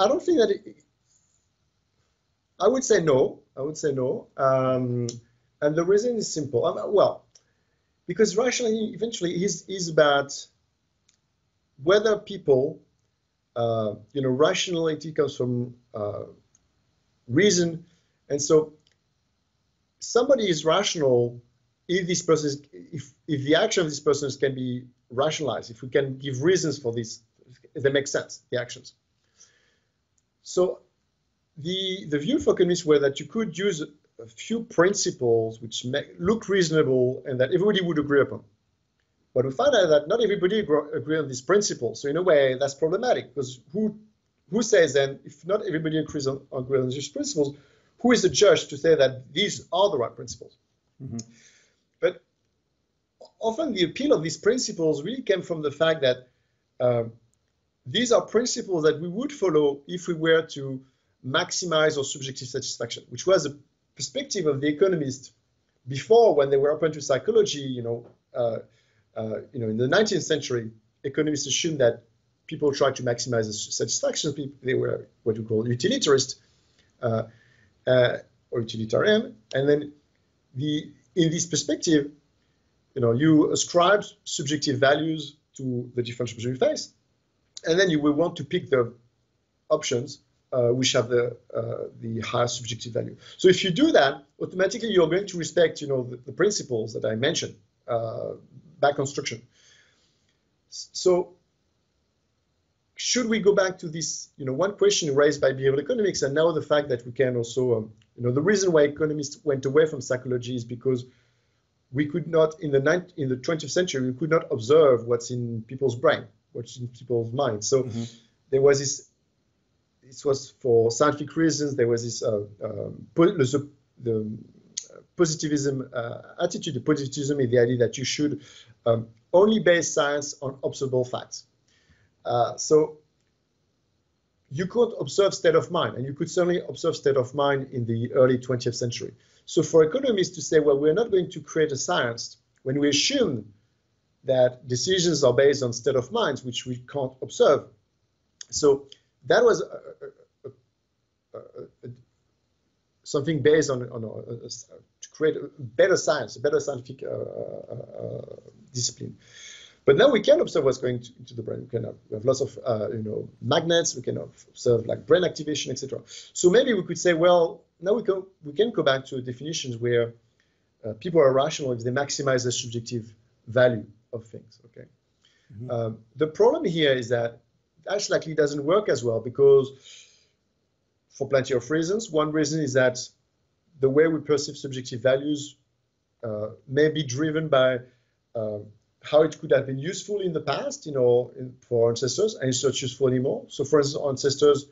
don't think that I would say no. And the reason is simple. Because rationality eventually is about whether people, rationality comes from reason, and so somebody is rational if the action of this person can be rationalized, if we can give reasons for this, if they make sense, the actions. So the view for economists were that you could use a few principles which look reasonable and that everybody would agree upon. But we found out that not everybody agree on these principles. So in a way, that's problematic, because who says then, if not everybody agrees on these principles, who is the judge to say that these are the right principles? Mm-hmm. But often the appeal of these principles really came from the fact that these are principles that we would follow if we were to maximize our subjective satisfaction, which was a perspective of the economists before, when they were open to psychology. In the 19th century, economists assumed that people tried to maximize the satisfaction. They were what we call utilitarists or utilitarian. And then in this perspective, you ascribe subjective values to the different options you face, and then you will want to pick the options which have the highest subjective value. So if you do that, automatically you're going to respect, the principles that I mentioned, back construction. So should we go back to this, one question raised by behavioral economics, and now the fact that we can also, the reason why economists went away from psychology is because we could not, in the 20th century, we could not observe what's in people's brain, what's in people's minds. So there was this was for scientific reasons, there was this the positivism attitude. The positivism is the idea that you should only base science on observable facts. So you could observe state of mind, and you could certainly observe state of mind in the early 20th century. So for economists to say, well, we're not going to create a science when we assume that decisions are based on state of minds, which we can't observe. So that was something based on to create a better science, a better scientific discipline. But now we can observe what's going into the brain. We have lots of magnets. We can observe like brain activation, etc. So maybe we could say, well, now we can go back to definitions where people are rational if they maximize the subjective value of things. Okay. The problem here is that likely doesn't work as well because, for plenty of reasons. One reason is that the way we perceive subjective values may be driven by how it could have been useful in the past, for ancestors, and it's not useful anymore. So, for instance, ancestors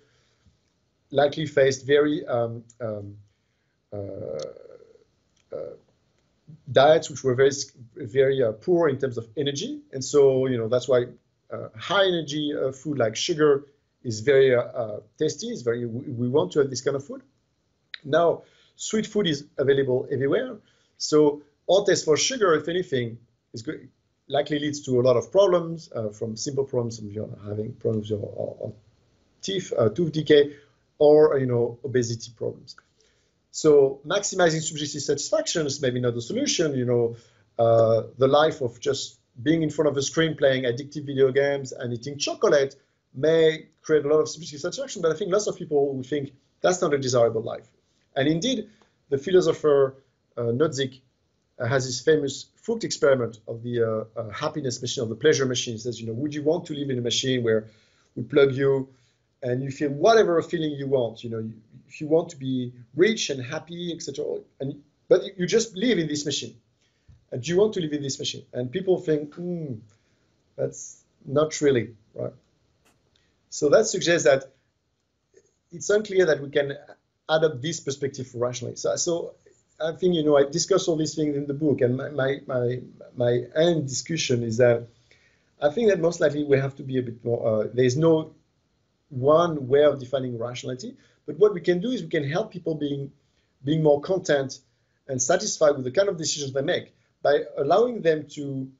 likely faced very diets which were very, very poor in terms of energy, and so that's why high energy food like sugar is very tasty. It's we want to have this kind of food. Now, sweet food is available everywhere, so our taste for sugar, if anything, is good. Likely leads to a lot of problems, from simple problems of having problems with your teeth, tooth decay, or obesity problems. So maximizing subjective satisfaction is maybe not the solution. The life of just being in front of a screen playing addictive video games and eating chocolate may create a lot of subjective satisfaction, but I think lots of people would think that's not a desirable life. And indeed, the philosopher Nozick has this famous Fuchs experiment of the happiness machine, of the pleasure machine. He says, would you want to live in a machine where we plug you and you feel whatever feeling you want? If you want to be rich and happy, etc. But you just live in this machine. And do you want to live in this machine? And people think, that's not really, right? So that suggests that it's unclear that we can adopt this perspective for rationally. So I think, I discuss all these things in the book, and my end discussion is that I think that most likely we have to be a bit more, there's no one way of defining rationality, but what we can do is we can help people being more content and satisfied with the kind of decisions they make by allowing them to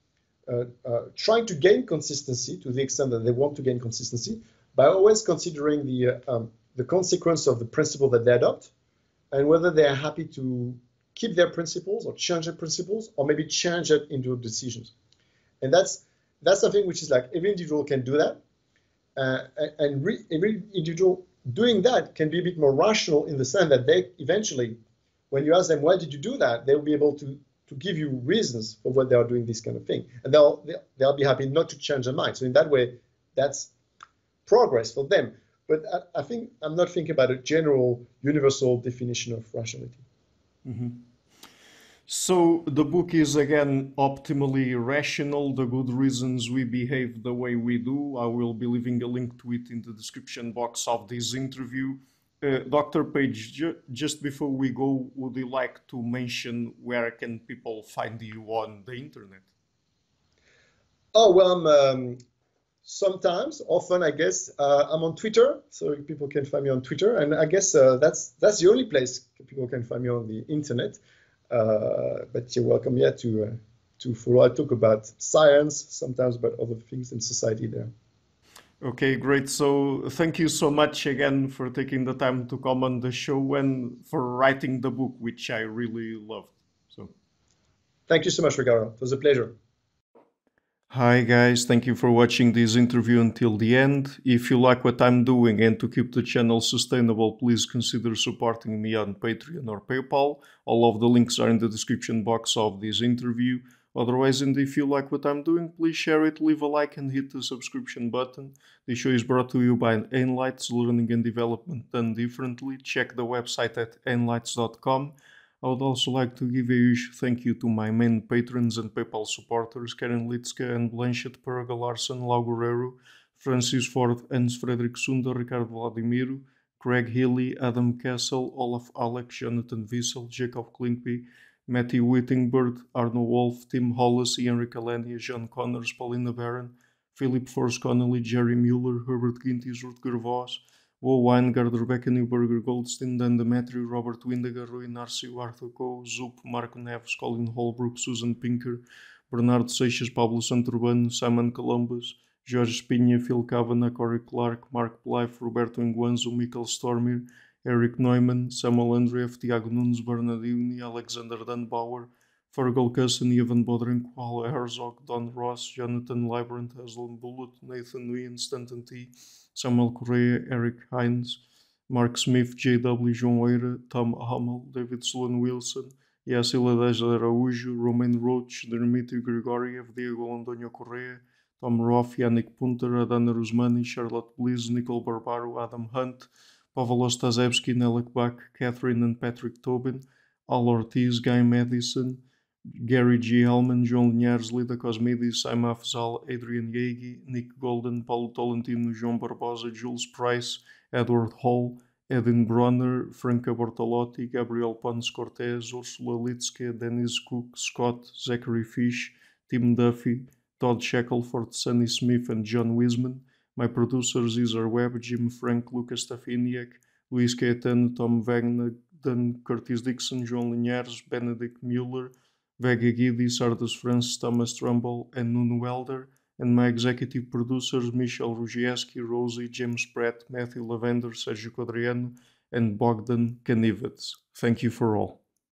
try to gain consistency to the extent that they want to gain consistency, by always considering the consequence of the principle that they adopt, and whether they are happy to keep their principles or change their principles, or maybe change it into decisions. And that's something which is like every individual can do that, and every individual doing that can be a bit more rational in the sense that they eventually, when you ask them, why did you do that, they'll be able to give you reasons for what they are doing this kind of thing, and they'll be happy not to change their mind. So in that way, that's progress for them. But I think I'm not thinking about a general universal definition of rationality. So the book is again Optimally Rational: The Good Reasons We Behave the Way We Do. I will be leaving a link to it in the description box of this interview. Dr. Page, just before we go, would you like to mention where can people find you on the internet? Oh, well, often, I guess, I'm on Twitter, so people can find me on Twitter, and I guess that's the only place people can find me on the internet. But you're welcome here to follow. I talk about science, sometimes about other things in society there. Okay, great. So thank you so much again for taking the time to come on the show and for writing the book, which I really loved. So thank you so much, Ricardo. It was a pleasure. Hi guys, thank you for watching this interview until the end. If you like what I'm doing and to keep the channel sustainable, please consider supporting me on Patreon or PayPal. All of the links are in the description box of this interview. Otherwise, and if you like what I'm doing, please share it, leave a like and hit the subscription button. This show is brought to you by Einlights, Learning and Development Done Differently. Check the website at einlights.com. I would also like to give a huge thank you to my main patrons and PayPal supporters, Karen Litska and Blanchett Perga Larson, Lau Guerrero, Francis Ford, Hans Frederick Sunda, Ricardo Vladimiro, Craig Healy, Adam Castle, Olaf Alex, Jonathan Wiesel, Jacob Klinkby, Matthew Whittingbird, Arno Wolf, Tim Hollis, Ian Ricalania, John Connors, Paulina Barron, Philip Force Connolly, Jerry Mueller, Herbert Gintis, Rutger Voss, Wo Weingard, Rebecca Newberger, Goldstein, Dan Demetrio, Robert Windager, Rui Narcio, Arthur Coe, Zup, Marco Neves, Colin Holbrook, Susan Pinker, Bernardo Seixas, Pablo Santurbano, Simon Columbus, Jorge Espinha, Phil Kavanagh, Corey Clark, Mark Blythe, Roberto Enguanzo, Michael Stormir, Eric Neumann, Samuel Andreev, Tiago Nunes, Bernardini, Alexander Dunbauer, Fergal Cusson, Ivan Bodrenko, Paul Herzog, Don Ross, Jonathan Librant, Haslem Bullitt, Nathan Nguyen, Stanton T, Samuel Correa, Eric Hines, Mark Smith, J.W. João Eira, Tom Hummel, David Sloan Wilson, Yacila Dez Araújo, Romain Roach, Dmitry Grigoriev, Diego Antonio Correa, Tom Roth, Yannick Punter, Adana Rusmani, Charlotte Bliss, Nicole Barbaro, Adam Hunt, Pavel Ostazewski, Nelek Bach, Catherine and Patrick Tobin, Al Ortiz, Guy Madison, Gary G. Hellman, João Linhares, Lida Cosmides, Saima Afzal, Adrian Yagi, Nick Golden, Paulo Tolentino, João Barbosa, Jules Price, Edward Hall, Edin Bronner, Franca Bortolotti, Gabriel Pons Cortez, Ursula Litzke, Dennis Cook, Scott, Zachary Fish, Tim Duffy, Todd Shackelford, Sonny Smith, and John Wiseman. My producers Cesar Webb, Jim Frank, Lucas Stafiniak, Luís Caetano, Tom Wagner, Dan Curtis Dixon, João Linhares, Benedict Mueller, Vega Guidi, Sardus Francis, Thomas Trumbull, and Nuno Elder, and my executive producers Michel Rugieski, Rosie, James Pratt, Matthew Lavender, Sergio Quadriano, and Bogdan Kanivets. Thank you for all.